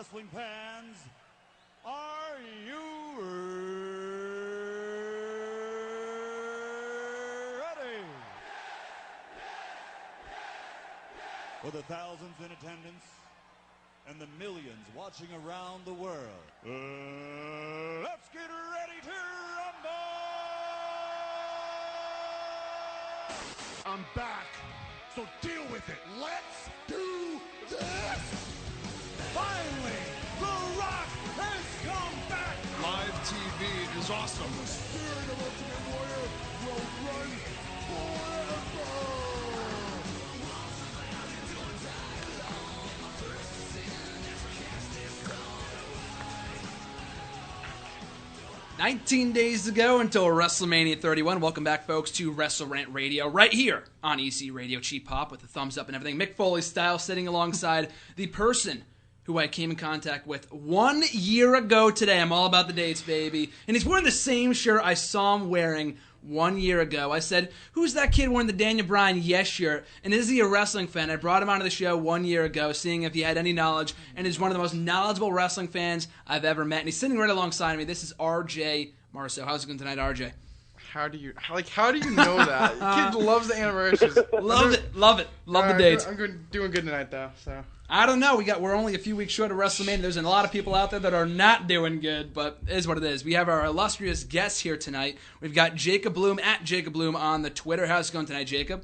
Wrestling fans, are you ready? For the thousands in attendance and the millions watching around the world, let's get ready to rumble! I'm back, so deal with it. Let's do this! Finally, The Rock has come back! Live TV is awesome. The spirit of Ultimate Warrior will run forever! 19 days to go until WrestleMania 31. Welcome back, folks, to WrestleRant Radio, right here on EC Radio Cheap Pop with a thumbs up and everything. Mick Foley style, sitting alongside the person who I came in contact with 1 year ago today. I'm all about the dates, baby. And he's wearing the same shirt I saw him wearing 1 year ago. I said, who's that kid wearing the Daniel Bryan Yes shirt? And is he a wrestling fan? I brought him onto the show 1 year ago, seeing if he had any knowledge, and he's one of the most knowledgeable wrestling fans I've ever met. And he's sitting right alongside me. This is RJ Marceau. How's it going tonight, RJ? How do you know that? Kid loves the anniversaries. Love it. Love the dates. I'm doing good tonight, though. So I don't know. We're only a few weeks short of WrestleMania. There's a lot of people out there that are not doing good, but it is what it is. We have our illustrious guests here tonight. We've got Jacob Bloom at Jacob Bloom on the Twitter. How's it going tonight, Jacob?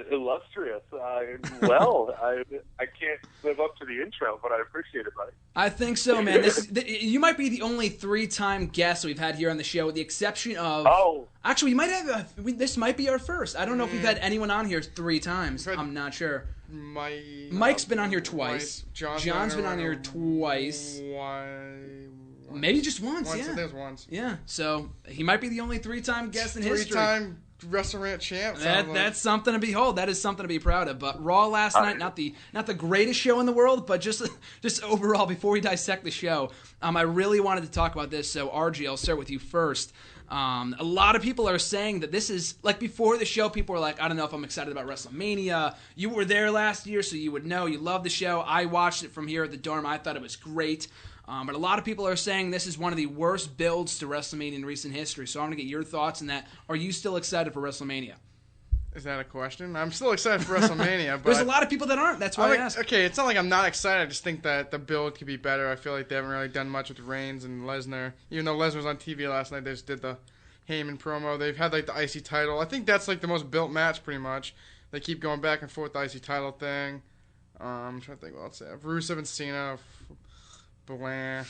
Illustrious. Well, I can't live up to the intro, but I appreciate it, buddy. I think so, man. You might be the only three-time guest we've had here on the show, with the exception of... Oh. Actually, we might have... this might be our first. I don't know if we've had anyone on here 3 times. I'm not sure. Mike's been on here twice. John's been on here twice. Maybe just once, yeah. I think it was once. Yeah, so he might be the only 3-time guest in history. 3-time WrestleRant champ. That's something to behold. That is something to be proud of. But Raw last night, not the greatest show in the world, but just overall, before we dissect the show, I really wanted to talk about this. So RG, I'll start with you first. A lot of people are saying that this is, like, before the show, people were like, I don't know if I'm excited about WrestleMania. You were there last year, so you would know. You love the show. I watched it from here at the dorm. I thought it was great. But a lot of people are saying this is one of the worst builds to WrestleMania in recent history. So I want to get your thoughts on that. Are you still excited for WrestleMania? Is that a question? I'm still excited for WrestleMania. But there's a lot of people that aren't. That's why I asked. Okay, it's not like I'm not excited. I just think that the build could be better. I feel like they haven't really done much with Reigns and Lesnar. Even though Lesnar was on TV last night, they just did the Heyman promo. They've had, like, the IC title. I think that's, like, the most built match, pretty much. They keep going back and forth, the IC title thing. I'm trying to think what else they have. Rusev and Cena. Blah.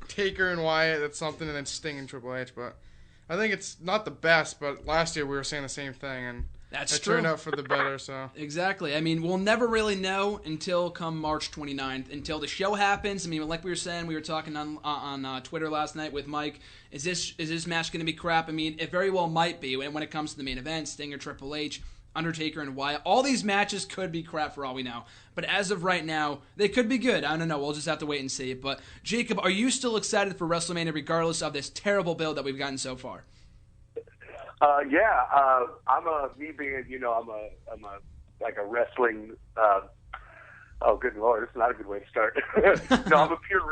Taker and Wyatt, that's something, and then Sting and Triple H. But I think it's not the best, but last year we were saying the same thing, and it turned out for the better. So exactly. I mean, we'll never really know until come March 29th, until the show happens. I mean, like we were saying, we were talking on Twitter last night with Mike. Is this match going to be crap? I mean, it very well might be when it comes to the main event, Sting or Triple H, Undertaker and Wyatt. All these matches could be crap for all we know. But as of right now, they could be good. I don't know. We'll just have to wait and see. But Jacob, are you still excited for WrestleMania regardless of this terrible build that we've gotten so far? Yeah. I'm a wrestling. Oh, good Lord! It's not a good way to start. No, I'm a pure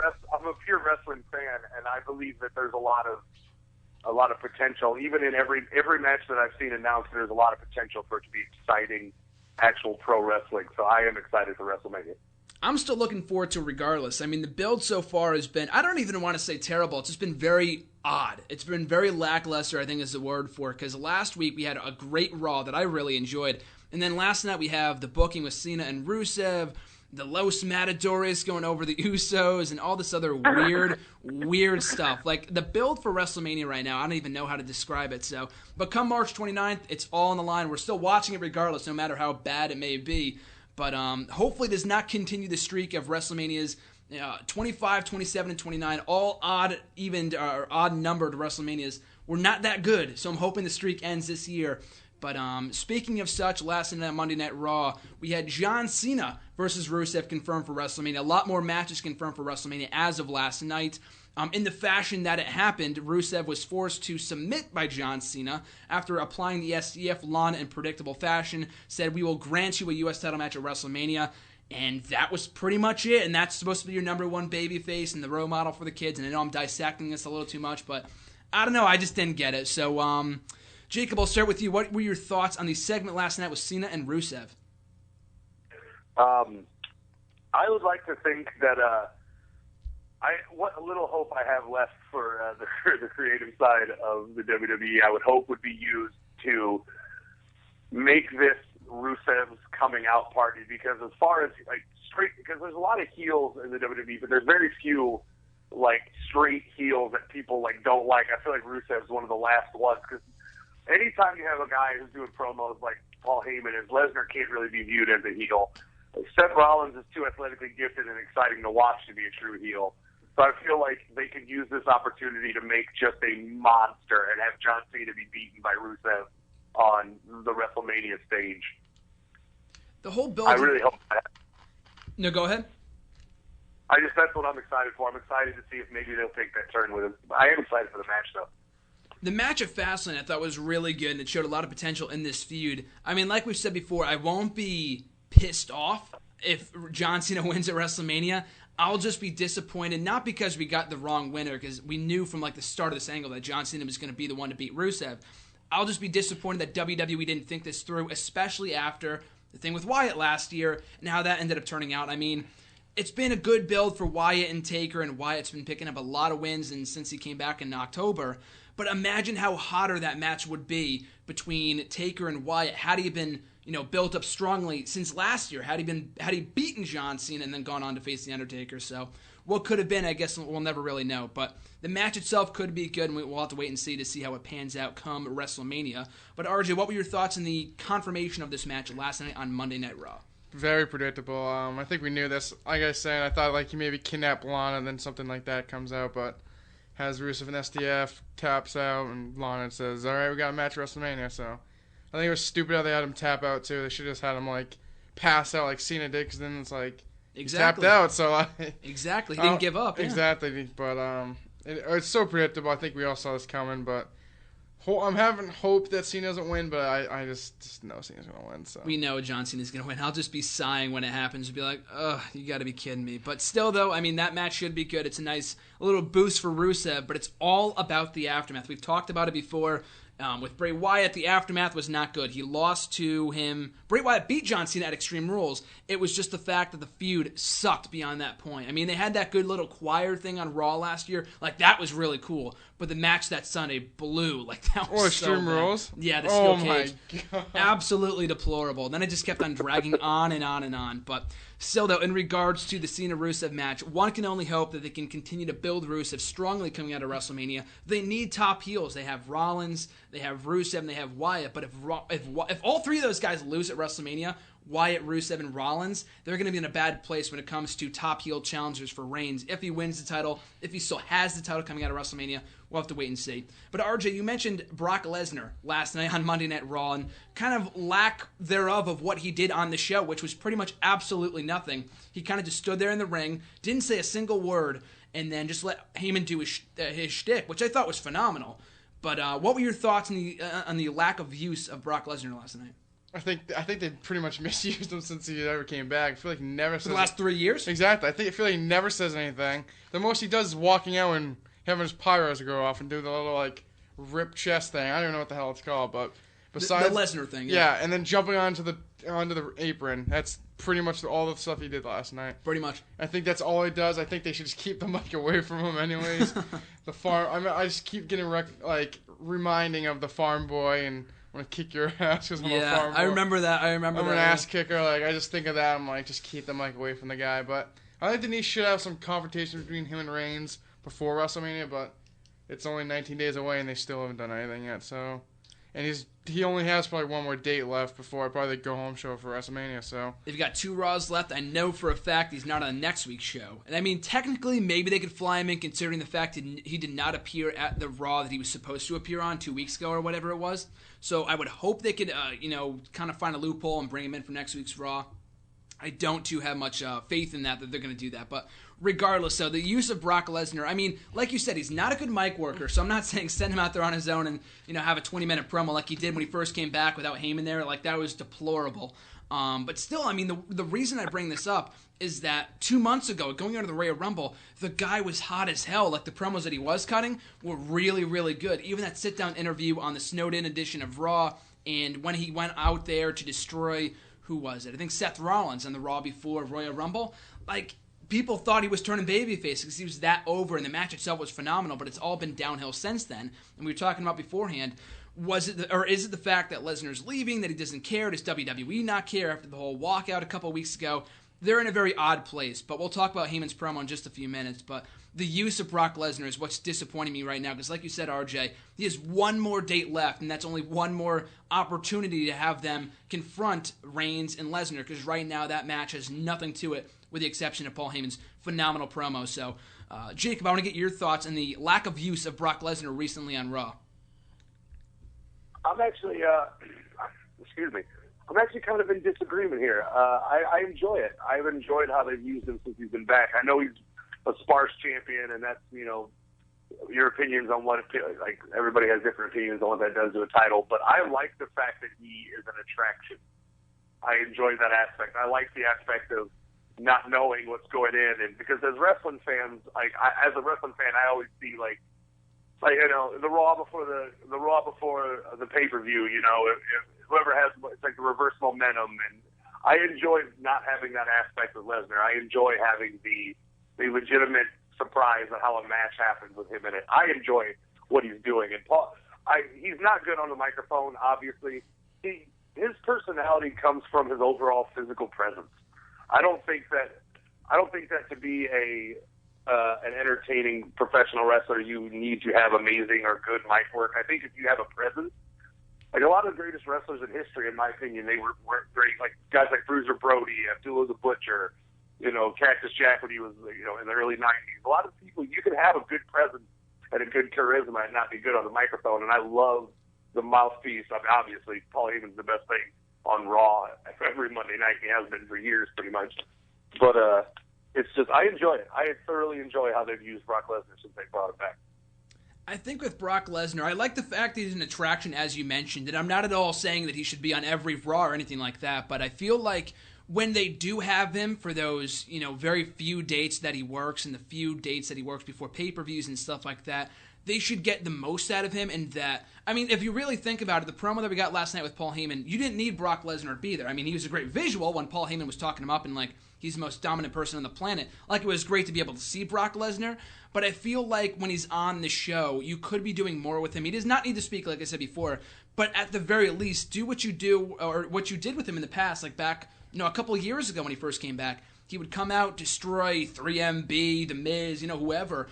wrestling fan, and I believe that there's a lot of potential. Even in every match that I've seen announced, there's a lot of potential for it to be exciting, actual pro wrestling. So I am excited for WrestleMania. I'm still looking forward to it regardless. I mean, the build so far has been, I don't even want to say terrible. It's just been very odd. It's been very lackluster, I think is the word for it. Because last week we had a great Raw that I really enjoyed. And then last night we have the booking with Cena and Rusev, the Los Matadores going over the Usos, and all this other weird stuff. Like, the build for WrestleMania right now, I don't even know how to describe it. So, but come March 29th, it's all on the line. We're still watching it regardless, no matter how bad it may be. But hopefully does not continue the streak of WrestleMania's 25, 27, and 29, all odd numbered WrestleManias. Were not that good, so I'm hoping the streak ends this year. But speaking of such, last night on Monday Night Raw, we had John Cena versus Rusev confirmed for WrestleMania. A lot more matches confirmed for WrestleMania as of last night. In the fashion that it happened, Rusev was forced to submit by John Cena after applying the SDF lawn in predictable fashion, said, "We will grant you a U.S. title match at WrestleMania." And that was pretty much it. And that's supposed to be your number one babyface and the role model for the kids. And I know I'm dissecting this a little too much, but I don't know. I just didn't get it. So, Jacob, I'll start with you. What were your thoughts on the segment last night with Cena and Rusev? I would like to think that what a little hope I have left for the creative side of the WWE, I would hope would be used to make this Rusev's coming out party, because as far as like straight, because there's a lot of heels in the WWE, but there's very few like straight heels that people like don't like. I feel like Rusev's one of the last ones, because anytime you have a guy who's doing promos like Paul Heyman, and Lesnar can't really be viewed as a heel. Seth Rollins is too athletically gifted and exciting to watch to be a true heel. So I feel like they could use this opportunity to make just a monster and have John Cena be beaten by Rusev on the WrestleMania stage. The whole build. I really hope that. No, go ahead. That's what I'm excited for. I'm excited to see if maybe they'll take that turn with him. I am excited for the match, though. The match at Fastlane I thought was really good, and it showed a lot of potential in this feud. I mean, like we've said before, I won't be pissed off if John Cena wins at WrestleMania. I'll just be disappointed, not because we got the wrong winner, because we knew from like the start of this angle that John Cena was going to be the one to beat Rusev. I'll just be disappointed that WWE didn't think this through, especially after the thing with Wyatt last year and how that ended up turning out. I mean, it's been a good build for Wyatt and Taker, and Wyatt's been picking up a lot of wins and since he came back in October. But imagine how hotter that match would be between Taker and Wyatt had he been, built up strongly since last year. Had he beaten John Cena and then gone on to face the Undertaker. So what could have been, I guess we'll never really know. But the match itself could be good, and we'll have to wait and see how it pans out come WrestleMania. But RJ, what were your thoughts on the confirmation of this match last night on Monday Night Raw? Very predictable. I think we knew this. Like I was saying, I thought like he maybe kidnapped Lana and then something like that comes out, but has Rusev and SDF, taps out, and Lana says, all right, we got a match at WrestleMania. So I think it was stupid how they had him tap out, too. They should have just had him, like, pass out like Cena did, because then it's like, exactly. He tapped out. So exactly. He didn't give up. Yeah. Exactly. But it's so predictable. I think we all saw this coming, but I'm having hope that Cena doesn't win, but I just know Cena's going to win. So we know John Cena's going to win. I'll just be sighing when it happens and be like, ugh, you got to be kidding me. But still, though, I mean, that match should be good. It's a little boost for Rusev, but it's all about the aftermath. We've talked about it before. With Bray Wyatt, the aftermath was not good. He lost to him. Bray Wyatt beat John Cena at Extreme Rules. It was just the fact that the feud sucked beyond that point. I mean, they had that good little choir thing on Raw last year. Like, that was really cool. But the match that Sunday blew. Like, that was Extreme Rules? Yeah, the steel cage. My God. Absolutely deplorable. Then it just kept on dragging on and on and on. But still, though, in regards to the Cena-Rusev match, one can only hope that they can continue to build Rusev strongly coming out of WrestleMania. They need top heels. They have Rollins, they have Rusev, and they have Wyatt. But if all three of those guys lose at WrestleMania, Wyatt, Rusev, and Rollins, they're going to be in a bad place when it comes to top heel challengers for Reigns. If he wins the title, if he still has the title coming out of WrestleMania, we'll have to wait and see. But RJ, you mentioned Brock Lesnar last night on Monday Night Raw and kind of lack thereof of what he did on the show, which was pretty much absolutely nothing. He kind of just stood there in the ring, didn't say a single word, and then just let Heyman do his shtick, which I thought was phenomenal. But what were your thoughts on the lack of use of Brock Lesnar last night? I think they pretty much misused him since he ever came back. I feel like he never says... For the last 3 years? Exactly. I feel like he never says anything. The most he does is walking out and having his pyros go off and do the little, like, rip chest thing. I don't even know what the hell it's called, but besides... The Lesnar thing, yeah. And then jumping onto the apron. That's pretty much all the stuff he did last night. Pretty much. I think that's all he does. I think they should just keep the mic away from him anyways. I just keep getting, reminding of the farm boy and... I'm going to kick your ass because I'm a farm boy. I remember that. I'm an ass kicker. I just think of that. I'm like, just keep the mic away from the guy. But I think Denise should have some confrontation between him and Reigns before WrestleMania, but it's only 19 days away and they still haven't done anything yet. So, and he only has probably one more date left before probably the go-home show for WrestleMania. So they've got 2 Raws left. I know for a fact he's not on next week's show. And I mean, technically, maybe they could fly him in considering the fact that he did not appear at the Raw that he was supposed to appear on 2 weeks ago or whatever it was. So I would hope they could, kind of find a loophole and bring him in for next week's Raw. I don't too have much faith in that they're going to do that. But regardless, so the use of Brock Lesnar, I mean, like you said, he's not a good mic worker, so I'm not saying send him out there on his own and, have a 20-minute promo like he did when he first came back without Heyman there. Like, that was deplorable. But still, I mean, the reason I bring this up is that 2 months ago, going into the Royal Rumble, the guy was hot as hell. Like, the promos that he was cutting were really, really good. Even that sit-down interview on the snowed-in edition of Raw, and when he went out there to destroy, who was it? I think Seth Rollins on the Raw before Royal Rumble. Like, people thought he was turning babyface because he was that over, and the match itself was phenomenal, but it's all been downhill since then. And we were talking about beforehand, is it the fact that Lesnar's leaving, that he doesn't care? Does WWE not care after the whole walkout a couple of weeks ago? They're in a very odd place, but we'll talk about Heyman's promo in just a few minutes. But the use of Brock Lesnar is what's disappointing me right now, because like you said, RJ, he has one more date left, and that's only one more opportunity to have them confront Reigns and Lesnar, because right now that match has nothing to it, with the exception of Paul Heyman's phenomenal promo. So, Jacob, I want to get your thoughts on the lack of use of Brock Lesnar recently on Raw. I'm actually, I'm actually kind of in disagreement here. I enjoy it. I've enjoyed how they've used him since he's been back. I know he's a sparse champion, and that's, your opinions on what, like, everybody has different opinions on what that does to a title, but I like the fact that he is an attraction. I enjoy that aspect. I like the aspect of not knowing what's going in, and because as wrestling fans, as a wrestling fan, I always see the Raw before the pay-per-view, if whoever has, it's like the reverse momentum, and I enjoy not having that aspect with Lesnar. I enjoy having the legitimate surprise of how a match happens with him in it. I enjoy what he's doing, and Paul, he's not good on the microphone, obviously. His personality comes from his overall physical presence. I don't think that to be an entertaining professional wrestler, you need to have amazing or good mic work. I think if you have a presence, like a lot of the greatest wrestlers in history, in my opinion, they weren't great. Like guys like Bruiser Brody, Abdullah the Butcher, Cactus Jack when he was, in the early 90s. A lot of people, you can have a good presence and a good charisma and not be good on the microphone. And I love the mouthpiece. I mean, obviously, Paul Heyman's the best thing on Raw every Monday night. He has been for years, pretty much. But it's just, I enjoy it. I thoroughly enjoy how they've used Brock Lesnar since they brought it back. I think with Brock Lesnar, I like the fact that he's an attraction, as you mentioned, and I'm not at all saying that he should be on every Raw or anything like that, but I feel like when they do have him for those, very few dates that he works and the few dates that he works before pay-per-views and stuff like that, they should get the most out of him. And that, I mean, if you really think about it, the promo that we got last night with Paul Heyman, you didn't need Brock Lesnar to be there. I mean, he was a great visual when Paul Heyman was talking him up and, like, he's the most dominant person on the planet. Like, it was great to be able to see Brock Lesnar, but I feel like when he's on the show, you could be doing more with him. He does not need to speak, like I said before, but at the very least, do what you do, or what you did with him in the past, like back, a couple of years ago when he first came back. He would come out, destroy 3MB, The Miz, whoever.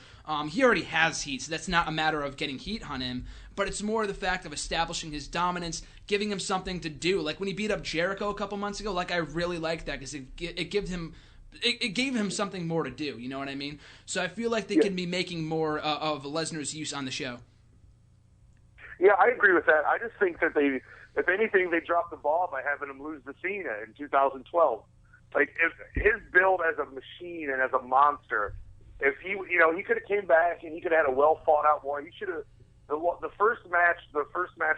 He already has heat, so that's not a matter of getting heat on him, but it's more the fact of establishing his dominance, giving him something to do. Like when he beat up Jericho a couple months ago, I really liked that because it gave him something more to do, you know what I mean? So I feel like they can be making more of Lesnar's use on the show. Yeah, I agree with that. I just think that if anything, they dropped the ball by having him lose to Cena in 2012. Like, if his build as a machine and as a monster, if he could have came back and he could have had a well thought out war. He should have. The first match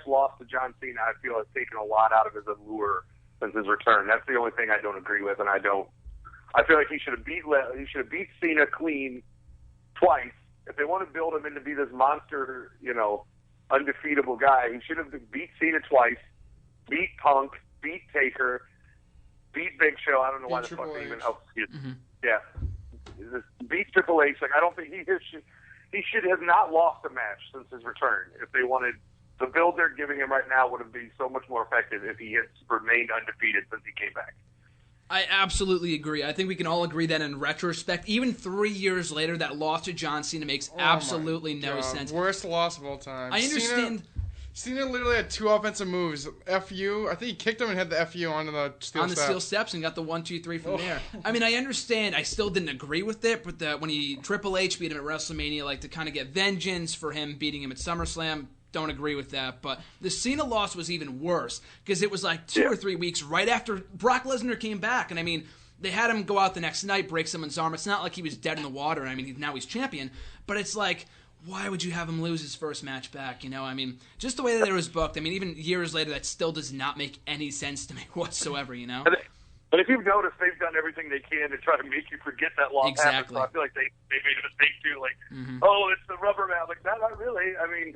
loss to John Cena, I feel, has taken a lot out of his allure since his return. That's the only thing I don't agree with, and I feel like he should have beat Cena clean twice. If they want to build him into be this monster, undefeatable guy, he should have beat Cena twice, beat Punk, beat Taker, beat Big Show. I don't know why the fuck they even. Oh, excuse me. Yeah, beat Triple H. Like, I don't think he should have not lost a match since his return. If they wanted, the build they're giving him right now would have been so much more effective if he had remained undefeated since he came back. I absolutely agree. I think we can all agree that in retrospect, even 3 years later, that loss to John Cena makes absolutely no sense. Worst loss of all time. I understand. Cena literally had two offensive moves. FU. I think he kicked him and had the FU onto the steel steps and got the 1, 2, 3 from there. I mean, I understand. I still didn't agree with it, but when Triple H beat him at WrestleMania, to kind of get vengeance for him beating him at SummerSlam, don't agree with that. But the Cena loss was even worse because it was 2 or 3 weeks right after Brock Lesnar came back. And I mean, they had him go out the next night, break someone's arm. It's not like he was dead in the water. I mean, now he's champion. But it's like, why would you have him lose his first match back? You know, I mean, just the way that it was booked. I mean, even years later, that still does not make any sense to me whatsoever, you know? But if you've noticed, they've done everything they can to try to make you forget that loss happened. So I feel like they made a mistake too. Like, oh, it's the rubber mat. Like, no, not really. I mean,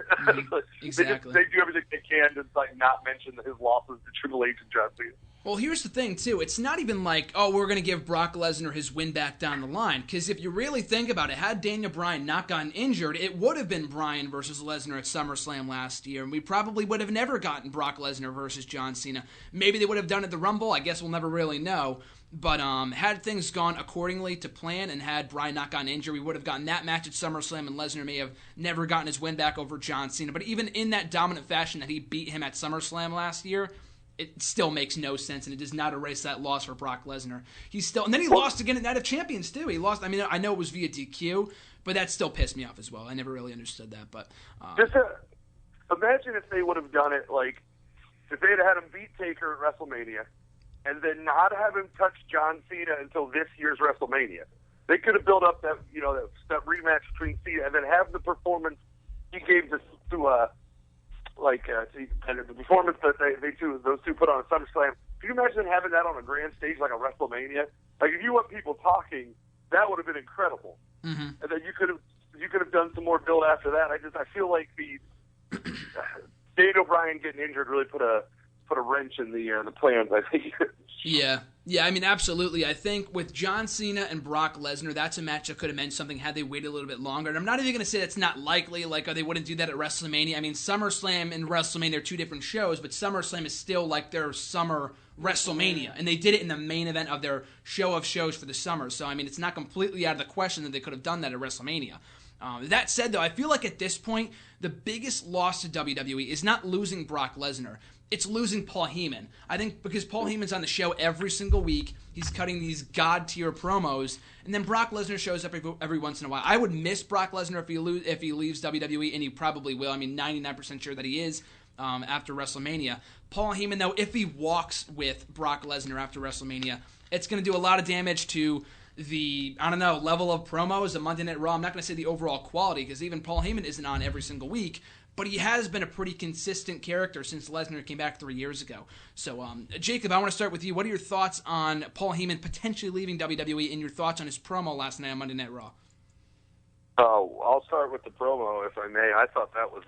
Exactly. they do everything they can to like not mention his losses to Triple H and John Cena. Well, here's the thing, too. It's not even like, oh, we're going to give Brock Lesnar his win back down the line. Because if you really think about it, had Daniel Bryan not gotten injured, it would have been Bryan versus Lesnar at SummerSlam last year. And we probably would have never gotten Brock Lesnar versus John Cena. Maybe they would have done it at the Rumble. I guess we'll never really know. But had things gone accordingly to plan and had Bryan not gotten injured, we would have gotten that match at SummerSlam, and Lesnar may have never gotten his win back over John Cena. But even in that dominant fashion that he beat him at SummerSlam last year, it still makes no sense, and it does not erase that loss for Brock Lesnar. And then he lost again at Night of Champions, too. He lost, I mean, I know it was via DQ, but that still pissed me off as well. I never really understood that. But imagine if they would have done it, like, if they had him beat Taker at WrestleMania, and then not have him touch John Cena until this year's WrestleMania. They could have built up that, you know, that rematch between Cena, and then have the performance he gave to and the performance that those two put on a SummerSlam. Can you imagine having that on a grand stage like a WrestleMania? Like, if you want people talking, that would have been incredible. Mm-hmm. And then you could have done some more build after that. I feel like the Daniel Bryan getting injured really put a wrench in the plans, I think. Yeah, I mean, absolutely. I think with John Cena and Brock Lesnar, that's a match that could have meant something had they waited a little bit longer. And I'm not even going to say that's not likely, like, they wouldn't do that at WrestleMania. I mean, SummerSlam and WrestleMania are two different shows, but SummerSlam is still like their summer WrestleMania. And they did it in the main event of their show of shows for the summer. So, I mean, it's not completely out of the question that they could have done that at WrestleMania. That said, though, I feel like at this point, the biggest loss to WWE is not losing Brock Lesnar. It's losing Paul Heyman. I think because Paul Heyman's on the show every single week, he's cutting these god-tier promos, and then Brock Lesnar shows up every once in a while. I would miss Brock Lesnar if he leaves WWE, and he probably will. I mean, 99% sure that he is after WrestleMania. Paul Heyman, though, if he walks with Brock Lesnar after WrestleMania, it's going to do a lot of damage to the, level of promos, the Monday Night Raw. I'm not going to say the overall quality, because even Paul Heyman isn't on every single week, but he has been a pretty consistent character since Lesnar came back 3 years ago. So, Jacob, I want to start with you. What are your thoughts on Paul Heyman potentially leaving WWE, and your thoughts on his promo last night on Monday Night Raw? Oh, I'll start with the promo, if I may. I thought that was...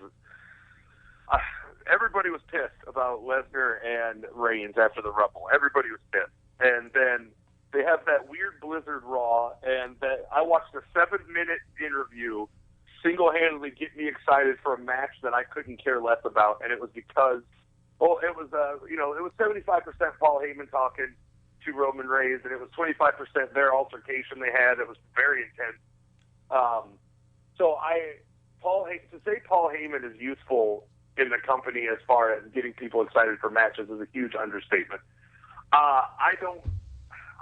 everybody was pissed about Lesnar and Reigns after the Rumble. Everybody was pissed. And then they have that weird Blizzard Raw, and I watched a 7-minute interview single-handedly get me excited for a match that I couldn't care less about, and it was because, it was 75% Paul Heyman talking to Roman Reigns, and it was 25% their altercation they had. It was very intense. To say Paul Heyman is useful in the company as far as getting people excited for matches is a huge understatement. I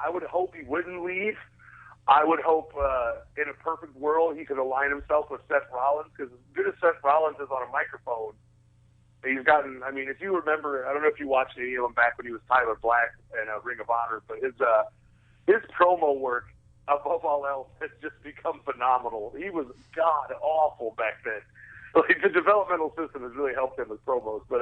would hope he wouldn't leave. I would hope in a perfect world he could align himself with Seth Rollins, because as good as Seth Rollins is on a microphone, he's gotten, I mean, if you remember, I don't know if you watched any of him back when he was Tyler Black in Ring of Honor, but his promo work, above all else, has just become phenomenal. He was god-awful back then. Like, the developmental system has really helped him with promos, but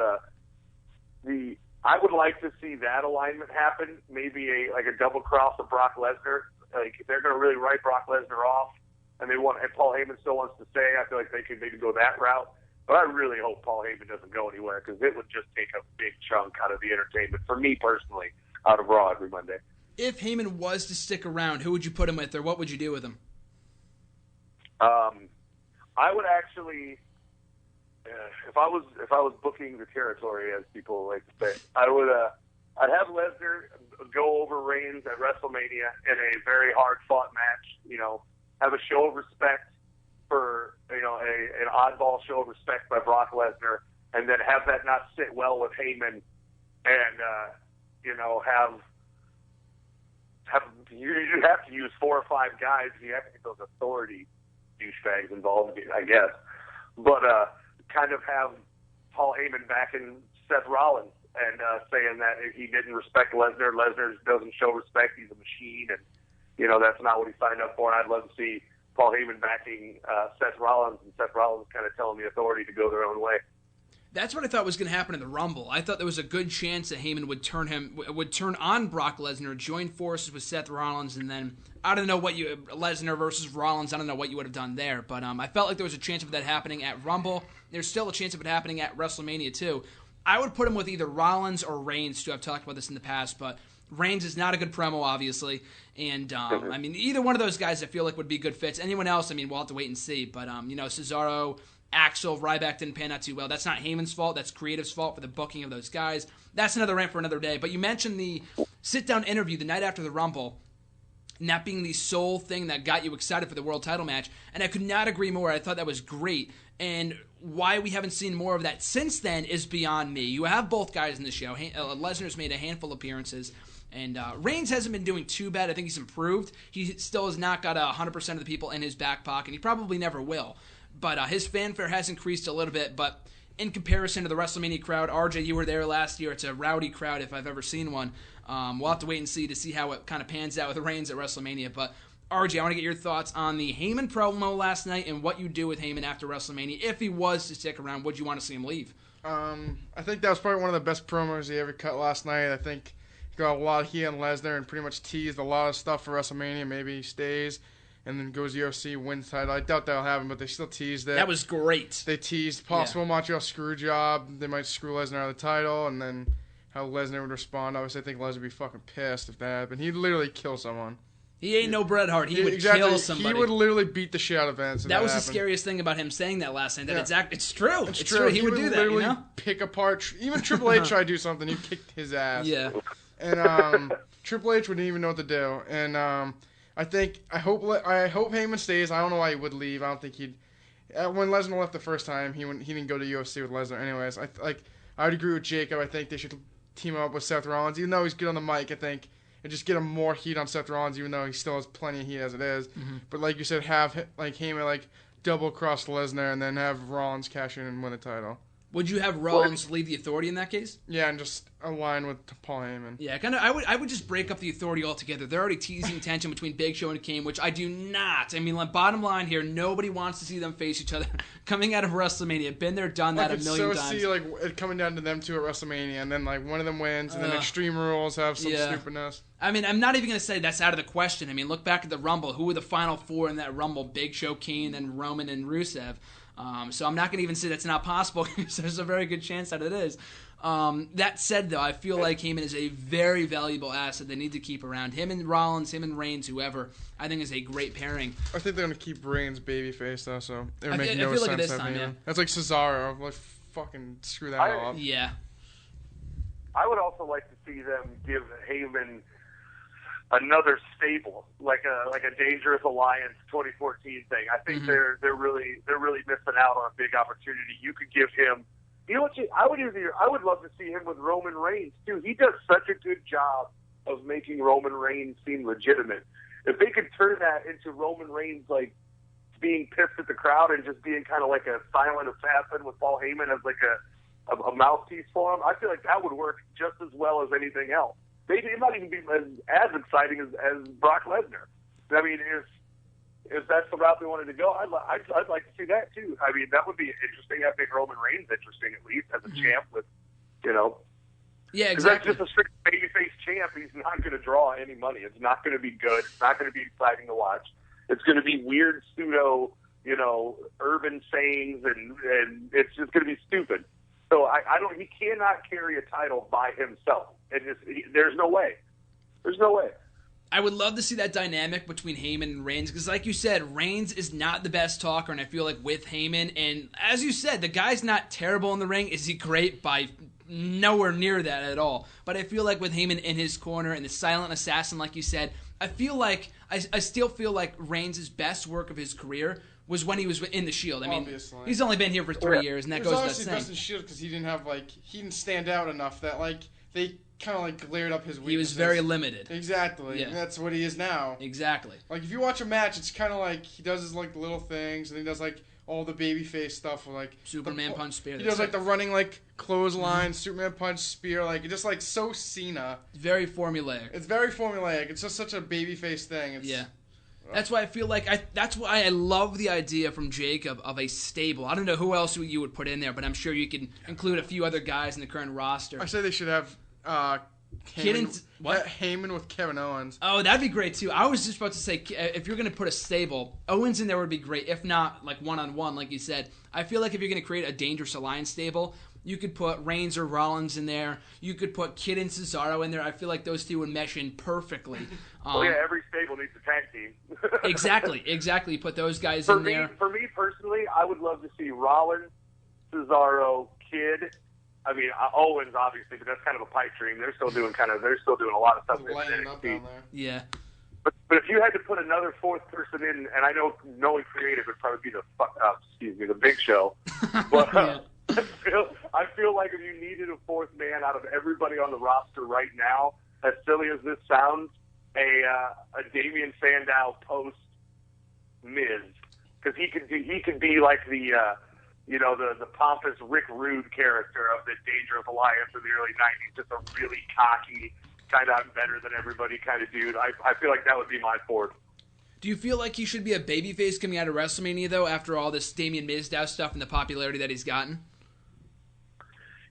I would like to see that alignment happen, maybe a double cross of Brock Lesnar. Like, if they're going to really write Brock Lesnar off, and Paul Heyman still wants to stay, I feel like they could maybe go that route. But I really hope Paul Heyman doesn't go anywhere, because it would just take a big chunk out of the entertainment, for me personally, out of Raw every Monday. If Heyman was to stick around, who would you put him with, or what would you do with him? I would actually, if I was booking the territory, as people like to say, I'd have Lesnar go over Reigns at WrestleMania in a very hard-fought match. Have a show of respect for an oddball show of respect by Brock Lesnar, and then have that not sit well with Heyman, and you have to use 4 or 5 guys. You have to get those authority douchebags involved, I guess. But kind of have Paul Heyman back in Seth Rollins and saying that he didn't respect Lesnar. Lesnar doesn't show respect. He's a machine, and that's not what he signed up for. And I'd love to see Paul Heyman backing Seth Rollins, and Seth Rollins kind of telling the authority to go their own way. That's what I thought was going to happen in the Rumble. I thought there was a good chance that Heyman would turn on Brock Lesnar, join forces with Seth Rollins, and then I don't know Lesnar versus Rollins. I don't know what you would have done there, but I felt like there was a chance of that happening at Rumble. There's still a chance of it happening at WrestleMania too. I would put him with either Rollins or Reigns too. I've talked about this in the past, but Reigns is not a good promo, obviously, and I mean either one of those guys I feel like would be good fits. Anyone else, I mean, we'll have to wait and see. But Cesaro, Axel, Ryback didn't pan out too well. That's not Heyman's fault. That's creative's fault for the booking of those guys. That's another rant for another day. But you mentioned the sit-down interview the night after the Rumble, and that being the sole thing that got you excited for the world title match. And I could not agree more. I thought that was great. And why we haven't seen more of that since then is beyond me. You have both guys in the show. Lesnar's made a handful of appearances. And Reigns hasn't been doing too bad. I think he's improved. He still has not got 100% of the people in his back pocket. He probably never will. But his fanfare has increased a little bit. But in comparison to the WrestleMania crowd, RJ, you were there last year. It's a rowdy crowd if I've ever seen one. We'll have to wait and see how it kind of pans out with Reigns at WrestleMania. But RJ, I want to get your thoughts on the Heyman promo last night and what you do with Heyman after WrestleMania. If he was to stick around, would you want to see him leave? I think that was probably one of the best promos he ever cut last night. I think he got a lot of heat on Lesnar and pretty much teased a lot of stuff for WrestleMania. Maybe he stays and then goes UFC, wins title. I doubt that'll happen, but they still teased it. That was great. They teased possible Montreal screw job. They might screw Lesnar out of the title, and then how Lesnar would respond. Obviously, I think Lesnar would be fucking pissed if that happened. He'd literally kill someone. He ain't no Bret Hart. He would kill somebody. He would literally beat the shit out of Vince. That was the scariest thing about him saying that last night. It's true. It's true. He would do that. Literally pick apart. Even Triple H tried to do something. He kicked his ass. Yeah. And Triple H wouldn't even know what to do. And I hope Heyman stays. I don't know why he would leave. I don't think he'd. When Lesnar left the first time, he didn't go to UFC with Lesnar. Anyways, I would agree with Jacob. I think they should team up with Seth Rollins, even though he's good on the mic. I think. And just get him more heat on Seth Rollins, even though he still has plenty of heat as it is. Mm-hmm. But like you said, have Heyman double cross Lesnar and then have Rollins cash in and win the title. Would you have Rollins leave the Authority in that case? Yeah, and just align with Paul Heyman. Yeah, kind of. I would just break up the Authority altogether. They're already teasing tension between Big Show and Kane, which I do not. I mean, bottom line here, nobody wants to see them face each other coming out of WrestleMania. Been there, done that a million times. I could see it coming down to them two at WrestleMania, and then one of them wins, and then Extreme Rules have some stupidness. I mean, I'm not even going to say that's out of the question. I mean, look back at the Rumble. Who were the final four in that Rumble? Big Show, Kane, then Roman and Rusev. So I'm not going to even say that's not possible because there's a very good chance that it is. That said, though, I feel like Heyman is a very valuable asset they need to keep around. Him and Rollins, him and Reigns, whoever, I think is a great pairing. I think they're going to keep Reigns babyface, though, so it would make no sense to have Heyman. That's like Cesaro. Fucking screw that all up. Yeah. I would also like to see them give Heyman another stable, like a Dangerous Alliance 2014 thing. I think they're really missing out on a big opportunity. You could give him, you know what? I would love to see him with Roman Reigns too. He does such a good job of making Roman Reigns seem legitimate. If they could turn that into Roman Reigns being pissed at the crowd and just being kind of like a silent assassin with Paul Heyman as a mouthpiece for him, I feel like that would work just as well as anything else. It might even be as exciting as Brock Lesnar. I mean, if that's the route they wanted to go, I'd like to see that too. I mean, that would be interesting. I'd make Roman Reigns interesting at least as a champ with, Yeah, exactly. That's just a strict babyface champ. He's not going to draw any money. It's not going to be good. It's not going to be exciting to watch. It's going to be weird pseudo, urban sayings, and it's just going to be stupid. So he cannot carry a title by himself. There's no way. There's no way. I would love to see that dynamic between Heyman and Reigns because, like you said, Reigns is not the best talker, and I feel like with Heyman, and as you said, the guy's not terrible in the ring. Is he great? By nowhere near that at all. But I feel like with Heyman in his corner and the silent assassin, like you said, I still feel like Reigns' best work of his career was when he was in the Shield. I mean, he's only been here for 3 years, and that goes without saying. He was obviously best in Shield because he didn't stand out enough that they kind of glared up his weaknesses. He was very limited. Exactly. Yeah. That's what he is now. Exactly. If you watch a match, it's kind of like he does his little things, and he does all the babyface stuff, like Superman punch spear. He does like the running like clothesline, Superman punch spear, like just like so Cena. Very formulaic. It's very formulaic. It's just such a babyface thing. Yeah. That's why I feel like that's why I love the idea from Jacob of a stable. I don't know who else you would put in there, but I'm sure you can include a few other guys in the current roster. I say they should have Heyman with Kevin Owens. Oh, that'd be great too. I was just about to say, if you're going to put a stable, Owens in there would be great. If not, like one-on-one, like you said. I feel like if you're going to create a Dangerous Alliance stable, you could put Reigns or Rollins in there. You could put Kid and Cesaro in there. I feel like those two would mesh in perfectly. Every stable needs a tag team. Exactly. Put those guys in there. For me personally, I would love to see Rollins, Cesaro, Kid. I mean, Owens obviously, but that's kind of a pipe dream. They're still doing a lot of stuff. Lighting up down there. Yeah. But if you had to put another fourth person in, and I know knowing creative would probably be the Big Show, but I feel like if you needed a fourth man out of everybody on the roster right now, as silly as this sounds, a Damian Sandow post Miz, because he could be like the pompous Rick Rude character of the Dangerous Alliance in the early '90s, just a really cocky, kind of I'm better than everybody kind of dude. I feel like that would be my fourth. Do you feel like he should be a babyface coming out of WrestleMania though, after all this Damian Mizdow stuff and the popularity that he's gotten?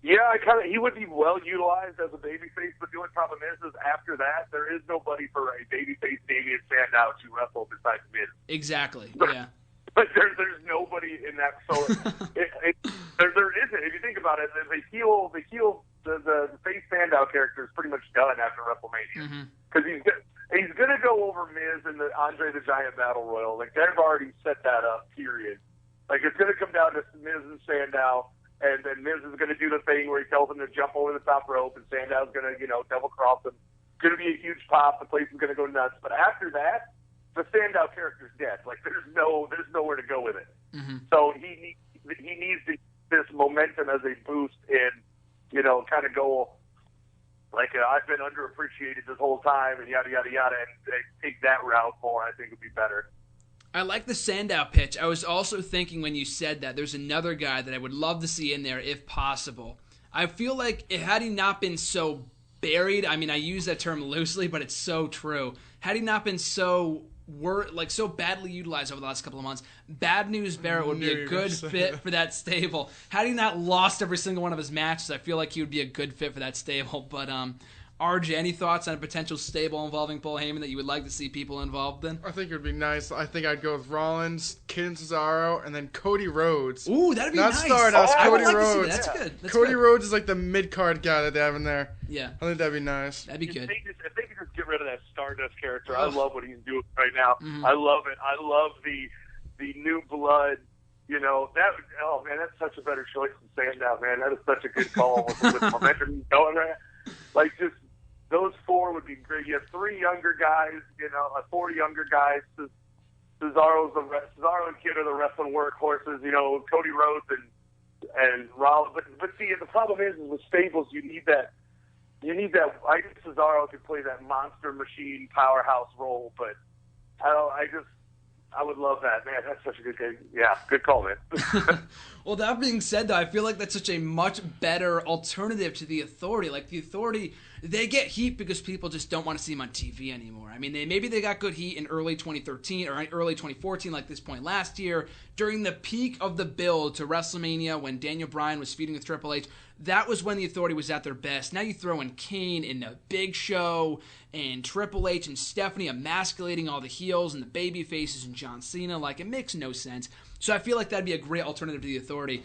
Yeah, he would be well utilized as a babyface, but the only problem is after that there is nobody for a babyface Damian Sandow to wrestle besides Miz. Exactly. Yeah. But there's nobody in that. So there isn't. If you think about it, the face Sandow character is pretty much done after WrestleMania because he's gonna go over Miz in the Andre the Giant Battle Royal. Like they've already set that up. Period. Like it's gonna come down to Miz and Sandow. And then Miz is going to do the thing where he tells him to jump over the top rope, and Sandow's going to, double cross him. It's going to be a huge pop. The place is going to go nuts. But after that, the Sandow character's dead. Like there's nowhere to go with it. So he needs this momentum as a boost, and kind of go like I've been underappreciated this whole time, and yada yada yada, and take that route more. I think would be better. I like the Sandow pitch. I was also thinking when you said that, there's another guy that I would love to see in there if possible. I feel like had he not been so buried, I mean, I use that term loosely, but it's so true. Had he not been so badly utilized over the last couple of months, Bad News Barrett would be a good fit for that stable. Had he not lost every single one of his matches, I feel like he would be a good fit for that stable. But RJ, any thoughts on a potential stable involving Paul Heyman that you would like to see people involved in? I think it would be nice. I think I'd go with Rollins, Kid and Cesaro, and then Cody Rhodes. Ooh, that'd be nice. Not Stardust, Cody Rhodes. That's good. Cody Rhodes is like the mid-card guy that they have in there. Yeah. I think that'd be nice. That'd be good. If they could just get rid of that Stardust character, I love what he's doing right now. I love it. I love the new blood. That's such a better choice than Sandow, man. That is such a good call with momentum going right. Like just. Those four would be great. You have three younger guys, 4 younger guys. Cesaro and Kid are the wrestling workhorses. Cody Rhodes and Rollins. But see, the problem is with stables, you need that. I think Cesaro could play that monster machine powerhouse role, but I would love that, man. That's such a good game. Yeah, good call, man. Well, that being said, though, I feel like that's such a much better alternative to the Authority. Like, the Authority, they get heat because people just don't want to see them on TV anymore. I mean, maybe they got good heat in early 2013 or early 2014, like this point last year, during the peak of the build to WrestleMania when Daniel Bryan was feuding with Triple H. That was when the Authority was at their best. Now you throw in Kane and the Big Show and Triple H and Stephanie emasculating all the heels and the baby faces and John Cena. Like, it makes no sense. So I feel like that'd be a great alternative to the Authority.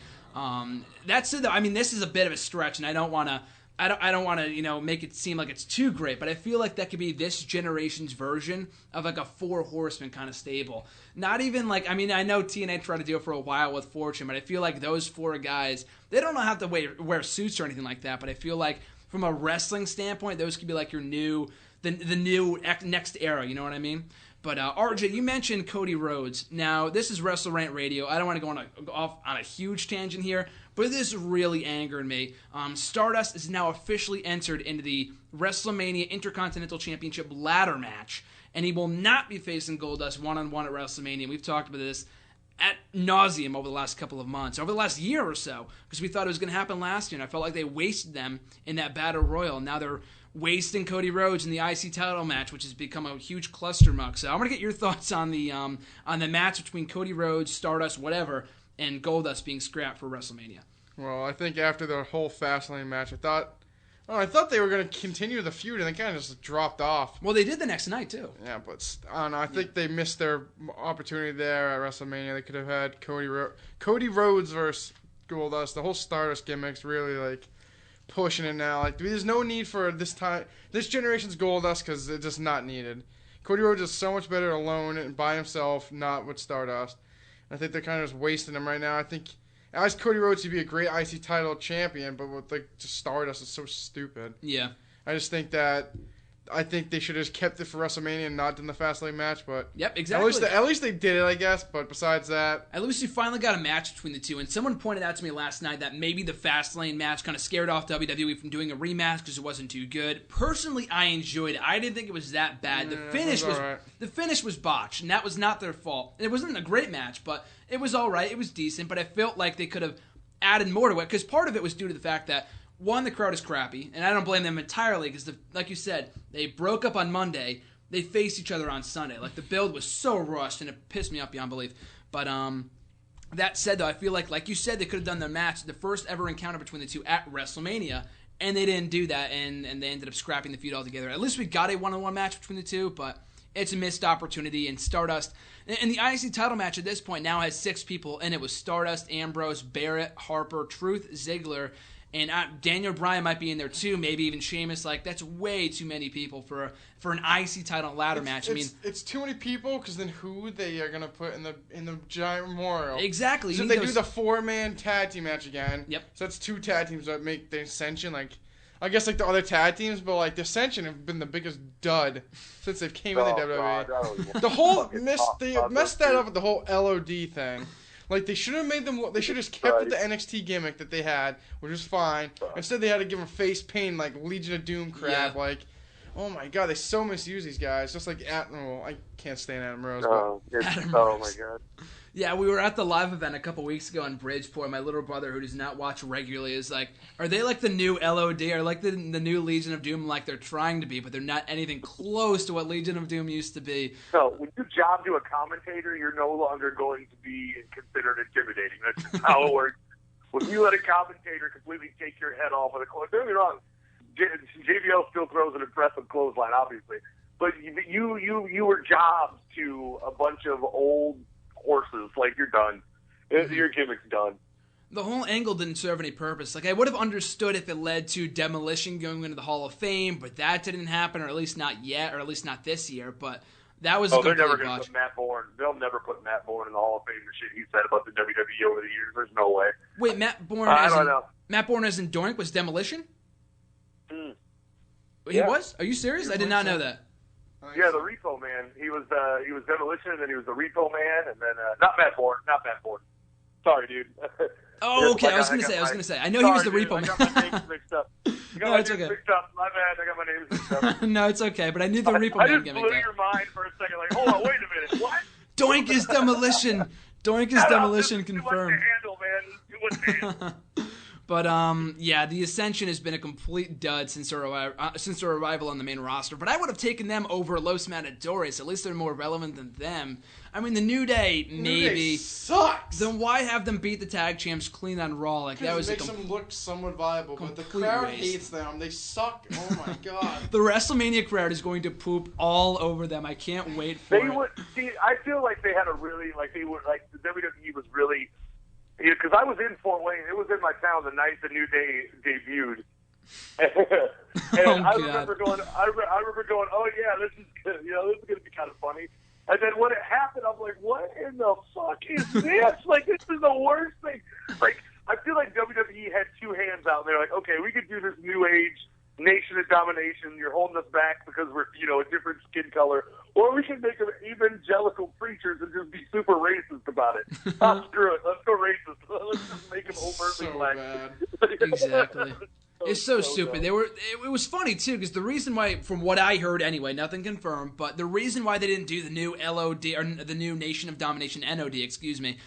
That's it, though. I mean, this is a bit of a stretch, and I don't want to, make it seem like it's too great, but I feel like that could be this generation's version of like a 4 horsemen kind of stable. Not even like, I mean, I know TNA tried to do it for a while with Fortune, but I feel like those 4 guys, they don't have to wear suits or anything like that, but I feel like from a wrestling standpoint, those could be like your new, the new next era, you know what I mean? But RJ, you mentioned Cody Rhodes. Now, this is WrestleRant Radio. I don't want to go off on a huge tangent here, but this really angered me. Stardust is now officially entered into the WrestleMania Intercontinental Championship ladder match, and he will not be facing Goldust one-on-one at WrestleMania. We've talked about this. at nauseum over the last couple of months, over the last year or so, because we thought it was going to happen last year, and I felt like they wasted them in that Battle Royal, and now they're wasting Cody Rhodes in the IC title match, which has become a huge clustermuck. So I'm going to get your thoughts on the match between Cody Rhodes, Stardust, whatever, and Goldust being scrapped for WrestleMania. Well, I think after the whole Fastlane match, I thought they were going to continue the feud, and they kind of just dropped off. Well, they did the next night, too. Yeah, but I don't know. I think they missed their opportunity there at WrestleMania. They could have had Cody Rhodes versus Goldust. The whole Stardust gimmick's really, like, pushing it now. Like, there's no need for this generation's Goldust because it's just not needed. Cody Rhodes is so much better alone and by himself, not with Stardust. I think they're kind of just wasting him right now. I think as Cody Rhodes to be a great IC title champion, but with like just Stardust is so stupid. Yeah. I think they should have just kept it for WrestleMania and not done the Fastlane match, but yep, exactly. At least they did it, I guess. But besides that, at least you finally got a match between the two. And someone pointed out to me last night that maybe the Fastlane match kind of scared off WWE from doing a rematch because it wasn't too good. Personally, I enjoyed it. I didn't think it was that bad. The finish was botched, and that was not their fault. It wasn't a great match, but it was all right. It was decent, but I felt like they could have added more to it because part of it was due to the fact that, one, the crowd is crappy, and I don't blame them entirely because, like you said, they broke up on Monday. They faced each other on Sunday. Like, the build was so rushed, and it pissed me off beyond belief. But that said, though, I feel like you said, they could have done their match, the first ever encounter between the two at WrestleMania, and they didn't do that, and they ended up scrapping the feud altogether. At least we got a one-on-one match between the two, but it's a missed opportunity, and Stardust. And the IC title match at this point now has 6 people, and it was Stardust, Ambrose, Barrett, Harper, Truth, Ziggler, and Daniel Bryan might be in there too, maybe even Sheamus. Like, that's way too many people for an IC title ladder match. It's too many people because then who they are gonna put in the giant memorial? Exactly. So if they do the 4-man tag team match again. Yep. So that's 2 tag teams that make the Ascension like. I guess like the other tag teams, but like the Ascension have been the biggest dud since they came in the WWE. The whole messed that up with the whole LOD thing. Like, they should have made them. They should have just kept with the NXT gimmick that they had, which was fine. Instead, they had to give them face paint, like Legion of Doom crap. Yeah. Like, oh my god, they so misuse these guys. Just like I can't stand Adam Rose. Oh my god. Yeah, we were at the live event a couple weeks ago in Bridgeport. My little brother, who does not watch regularly, is like, are they like the new LOD or like the new Legion of Doom? Like, they're trying to be, but they're not anything close to what Legion of Doom used to be. So when you job to a commentator, you're no longer going to be considered intimidating. That's just how it works. When you let a commentator completely take your head off of the clothes, don't get me wrong, JBL still throws an impressive clothesline, obviously, but you were jobbed to a bunch of old horses. Like, you're done. Your gimmick's done. The whole angle didn't serve any purpose. Like, I would have understood if it led to Demolition going into the Hall of Fame, but that didn't happen, or at least not yet, or at least not this year. But that was a complete they're never going to botch. put Matt Bourne. They'll never put Matt Bourne in the Hall of Fame. The shit he said about the WWE over the years. There's no way. Wait, Matt Bourne? I don't know. Matt Bourne as in Doink was Demolition? He Yeah. was? Are you serious? I did not know that. Yeah, the Repo Man. He was Demolition, and then he was the Repo Man, and then not Matt Bourne. Sorry, dude. Oh, okay. I was gonna say. I know he was the Repo Man. I got my names mixed up. No, it's okay. Mixed up. My bad. I got my names mixed up. No, it's okay. But I knew the Repo I Man just gimmick. blew your mind for a second. Like, hold on, wait a minute. What? Doink is Demolition. Doink is Demolition confirmed. Too much to handle, man. But yeah, the Ascension has been a complete dud since their arrival on the main roster. But I would have taken them over Los Matadores. At least they're more relevant than them. I mean, the New Day maybe New Day sucks. Then why have them beat the tag champs clean on Raw? Like, that was it makes them look somewhat viable, but the crowd hates them. They suck. Oh my god. The WrestleMania crowd is going to poop all over them. I can't wait for it. I feel like they had a really the WWE was really. Because I was in Fort Wayne. It was in my town the night the New Day debuted. And I remember going, oh yeah, this is good. This is going to be kind of funny. And then when it happened, I'm like, what in the fuck is this? Like, this is the worst thing. Like, I feel like WWE had 2 hands out, and they're like, okay, we could do this new age Nation of Domination. You're holding us back because we're, a different skin color. Or we can make them evangelical preachers and just be super racist about it. Screw it. Let's go racist. Let's just make them overtly black. Exactly. It's so stupid. dumb. It was funny too, because the reason why, from what I heard anyway, nothing confirmed, but the reason why they didn't do the new LOD, or the new Nation of Domination, NOD, excuse me,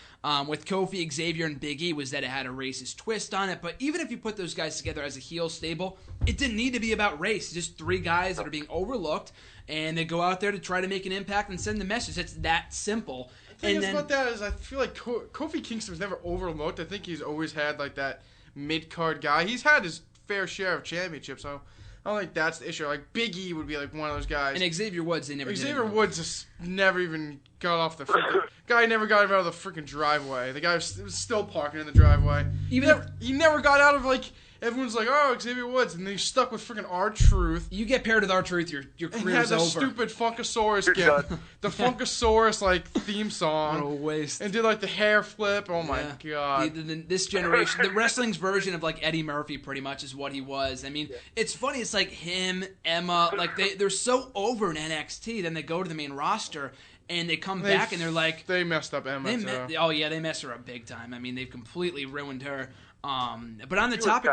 with Kofi, Xavier, and Big E, was that it had a racist twist on it. But even if you put those guys together as a heel stable, it didn't need to be about race. Just three guys that are being overlooked, and they go out there to try to make an impact and send the message. It's that simple. The thing about that is, I feel like Kofi Kingston was never overlooked. I think he's always had like that mid-card guy. He's had his fair share of championships, so I don't think that's the issue. Like Big E would be like one of those guys. And Xavier Woods, they never did. Xavier Woods just never even got off the freaking... guy never got out of the freaking driveway. The guy was still parking in the driveway. He never got out of, like... Everyone's like, oh, Xavier Woods, and then he's stuck with freaking R-Truth. You get paired with R-Truth, your career's over. And had the stupid Funkasaurus gift. The Funkasaurus, like, theme song. What a waste. And did, like, the hair flip. Oh, my God. This generation, the wrestling's version of, like, Eddie Murphy, pretty much, is what he was. I mean, it's funny. It's like him, Emma, like, they're so over in NXT, then they go to the main roster, and they come back, and they're like... They messed up Emma, too. Oh, yeah, they messed her up big time. I mean, they've completely ruined her. But on the topic,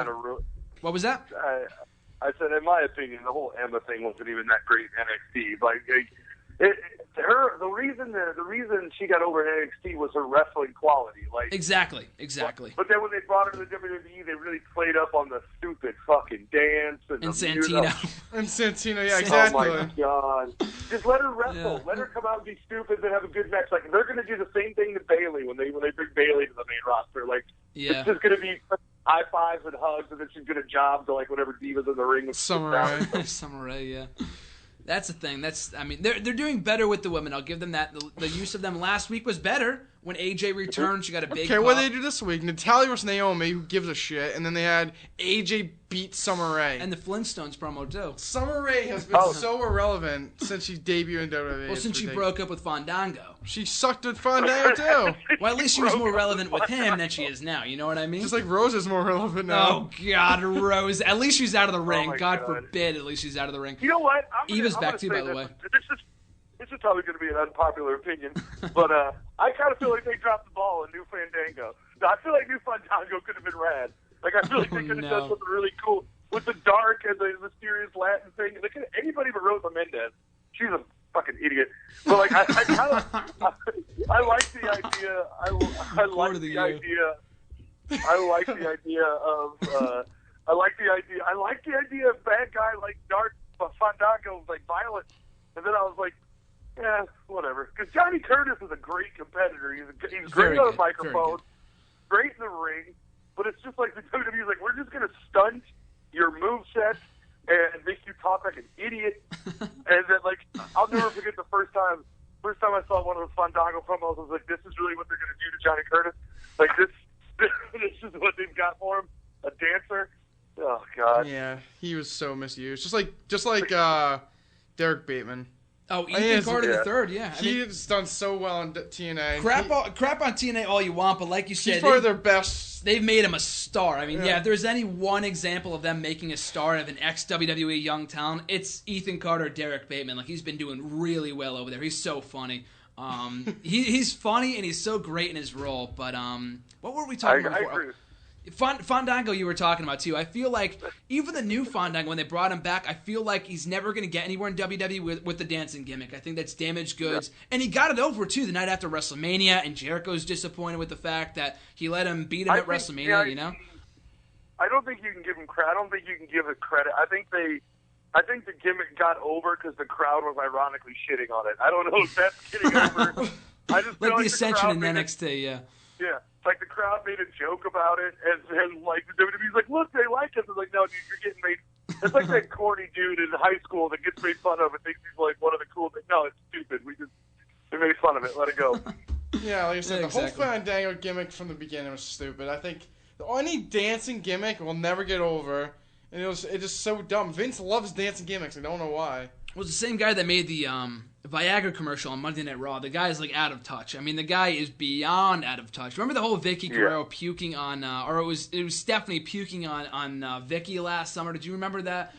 what was that? I said, in my opinion, the whole Emma thing wasn't even that great in NXT. Like, the reason she got over in NXT was her wrestling quality. Like exactly. But then when they brought her to the WWE, they really played up on the stupid fucking dance and Santino. And Santino, yeah, exactly. Oh my God! Just let her wrestle. Yeah. Let her come out and be stupid, then have a good match. Like they're going to do the same thing to Bayley when they bring Bayley to the main roster. Like it's just going to be high fives and hugs, and then she's going to job to like whatever divas in the ring. Summer Rae, yeah. That's the thing. They're doing better with the women. I'll give them that. The use of them last week was better. When AJ returned, she got a big pop. What did they do this week? Natalya versus Naomi, who gives a shit, and then they had AJ beat Summer Rae. And the Flintstones promo, too. Summer Rae has been so irrelevant since she debuted in WWE. Well, since she broke up with Fandango. She sucked at Fandango, too. Well, at least she was more relevant with him than she is now. You know what I mean? Just like Rose is more relevant now. Oh, God, Rose. At least she's out of the ring. God forbid, at least she's out of the ring. You know what? Eva's back, too, by the way. This is probably going to be an unpopular opinion, but I kind of feel like they dropped the ball in New Fandango. I feel like New Fandango could have been rad. Like I feel like they could have done something really cool with the dark and the mysterious Latin thing. They could anybody but Rosa Mendez. She's a fucking idiot. But like I like the idea. I like the idea. I like the idea of. I like the idea of bad guy like dark Fandango like violent. And then I was like. Yeah, whatever. Because Johnny Curtis is a great competitor. He's great on the microphone, great in the ring. But it's just like the WWE's like, we're just going to stunt your moveset and make you talk like an idiot. And then, like, I'll never forget the first time I saw one of those Fandango promos. I was like, this is really what they're going to do to Johnny Curtis? Like, this is what they've got for him? A dancer? Oh, God. Yeah, he was so misused. Just like Derek Bateman. Oh, Ethan Carter III, yeah. He's done so well on TNA. Crap on TNA all you want, but like you said, he's probably their best. They've made him a star. I mean, if there's any one example of them making a star of an ex-WWE young talent, it's Ethan Carter, Derek Bateman. Like, he's been doing really well over there. He's so funny. He's funny, and he's so great in his role. But what were we talking about before? I agree. Fandango you were talking about, too. I feel like even the new Fandango, when they brought him back, I feel like he's never going to get anywhere in WWE with the dancing gimmick. I think that's damaged goods. Yeah. And he got it over, too, the night after WrestleMania, and Jericho's disappointed with the fact that he let him beat him at WrestleMania, you know? I don't think you can give him credit. I don't think you can give it credit. I think the gimmick got over because the crowd was ironically shitting on it. I don't know if that's getting over. I just like feel the Ascension in NXT, yeah. Yeah. Like, the crowd made a joke about it, and like, the WWE's like, look, they like us. It's like, no, dude, you're getting made... It's like that corny dude in high school that gets made fun of and thinks he's, like, one of the cool things. No, it's stupid. They made fun of it. Let it go. Yeah, like I said, the whole Fandango gimmick from the beginning was stupid. I think any dancing gimmick will never get over, and it's just so dumb. Vince loves dancing gimmicks. I don't know why. It was the same guy that made the Viagra commercial on Monday Night Raw. The guy's like out of touch. I mean, the guy is beyond out of touch. Remember the whole Vicky Guerrero puking on, or it was Stephanie puking on Vicky last summer? Did you remember that?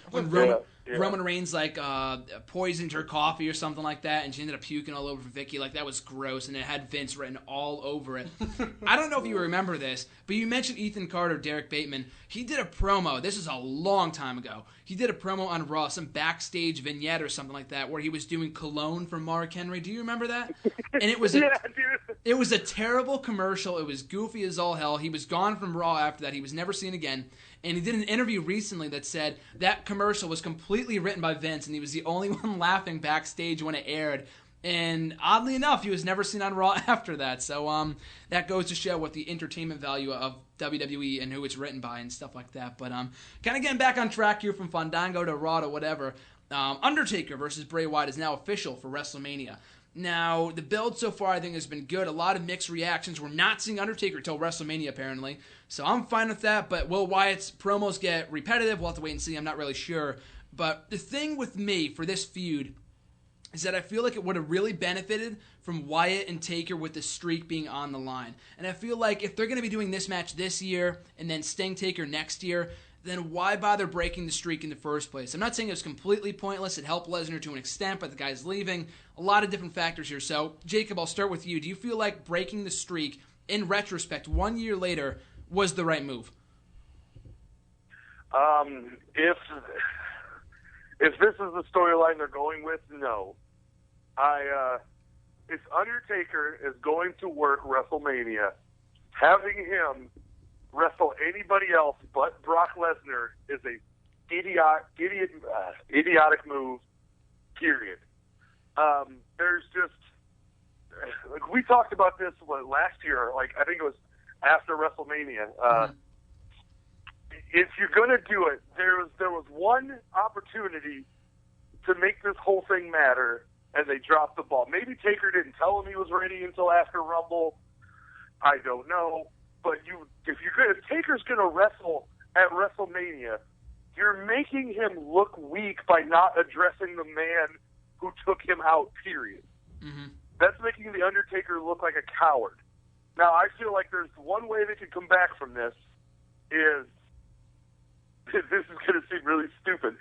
Roman Reigns like poisoned her coffee or something like that, and she ended up puking all over Vicky. Like, that was gross, and it had Vince written all over it. I don't know if you remember this, but you mentioned Ethan Carter, Derek Bateman. He did a promo. This is a long time ago. He did a promo on Raw, some backstage vignette or something like that, where he was doing cologne for Mark Henry. Do you remember that? And it was it was a terrible commercial. It was goofy as all hell. He was gone from Raw after that. He was never seen again. And he did an interview recently that said that commercial was completely written by Vince, and he was the only one laughing backstage when it aired. And oddly enough, he was never seen on Raw after that. So that goes to show what the entertainment value of WWE and who it's written by and stuff like that. But kind of getting back on track here from Fandango to Raw to whatever. Undertaker versus Bray Wyatt is now official for WrestleMania. Now, the build so far, I think, has been good. A lot of mixed reactions. We're not seeing Undertaker until WrestleMania, apparently. So I'm fine with that. But will Wyatt's promos get repetitive? We'll have to wait and see. I'm not really sure. But the thing with me for this feud is that I feel like it would have really benefited from Wyatt and Taker with the streak being on the line. And I feel like if they're going to be doing this match this year and then Sting Taker next year, then why bother breaking the streak in the first place? I'm not saying it was completely pointless. It helped Lesnar to an extent, but the guy's leaving. A lot of different factors here. So, Jacob, I'll start with you. Do you feel like breaking the streak, in retrospect, 1 year later, was the right move? If this is the storyline they're going with, no. If Undertaker is going to work WrestleMania, having him wrestle anybody else but Brock Lesnar is a idiotic move, period. There's just, like, we talked about this last year, like, I think it was after WrestleMania. If you're going to do it, there was one opportunity to make this whole thing matter, and they dropped the ball. Maybe Taker didn't tell him he was ready until after Rumble. I don't know. But if Taker's going to wrestle at WrestleMania, you're making him look weak by not addressing the man who took him out, period. Mm-hmm. That's making The Undertaker look like a coward. Now, I feel like there's one way they could come back from this is, this is going to seem really stupid,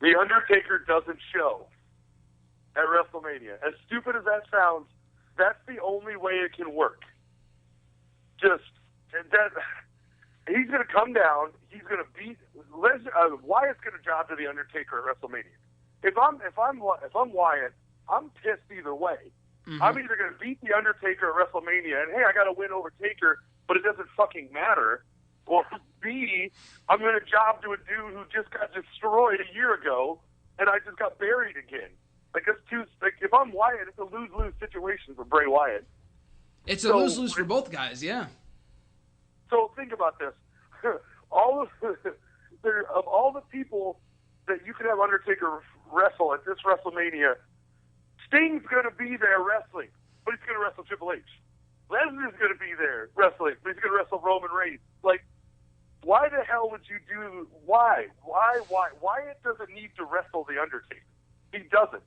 The Undertaker doesn't show at WrestleMania. As stupid as that sounds, that's the only way it can work. He's going to come down. He's going to beat Lesnar. Wyatt's going to job to The Undertaker at WrestleMania. If I'm Wyatt, I'm pissed either way. Mm-hmm. I'm either going to beat The Undertaker at WrestleMania, and hey, I got to win over Taker, but it doesn't fucking matter. Or B, I'm going to job to a dude who just got destroyed a year ago, and I just got buried again. Like, if I'm Wyatt, it's a lose-lose situation for Bray Wyatt. It's a lose-lose for both guys, yeah. So think about this. Of all the people that you could have Undertaker wrestle at this WrestleMania, Sting's going to be there wrestling, but he's going to wrestle Triple H. Lesnar's going to be there wrestling, but he's going to wrestle Roman Reigns. Like, why the hell would you do? Why? Wyatt doesn't need to wrestle The Undertaker. He doesn't.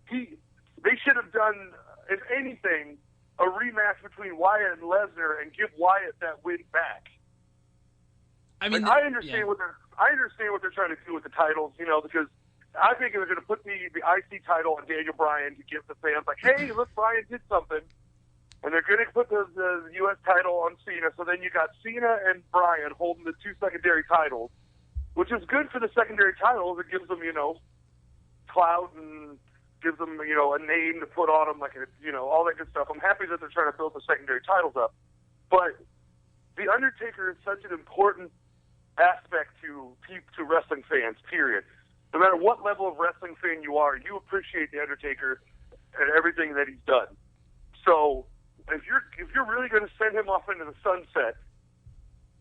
They should have done, if anything, a rematch between Wyatt and Lesnar and give Wyatt that win back. I mean, I understand what they're trying to do with the titles, because I think they're going to put the IC title on Daniel Bryan to give the fans like, hey, look, Bryan did something. And they're going to put the U.S. title on Cena, so then you got Cena and Bryan holding the two secondary titles, which is good for the secondary titles. It gives them, clout and gives them, a name to put on them, like, all that good stuff. I'm happy that they're trying to build the secondary titles up. But The Undertaker is such an important aspect to wrestling fans, period. No matter what level of wrestling fan you are, you appreciate The Undertaker and everything that he's done. So if you're really going to send him off into the sunset,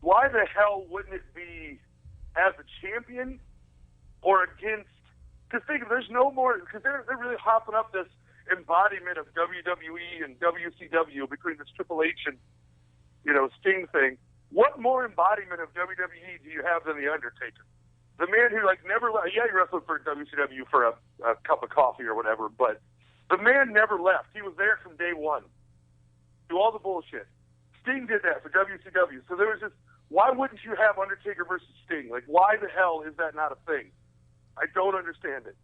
why the hell wouldn't it be as a champion or against? Because there's no more, because they're really hopping up this embodiment of WWE and WCW between this Triple H and Sting thing. What more embodiment of WWE do you have than The Undertaker? The man who never left. Yeah, he wrestled for WCW for a cup of coffee or whatever, but the man never left. He was there from day one. Do all the bullshit. Sting did that for WCW. So there was just, why wouldn't you have Undertaker versus Sting? Like, why the hell is that not a thing? I don't understand it.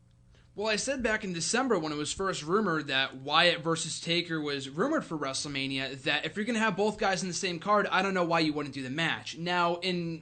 Well, I said back in December when it was first rumored that Wyatt versus Taker was rumored for WrestleMania that if you're going to have both guys in the same card, I don't know why you wouldn't do the match. Now, in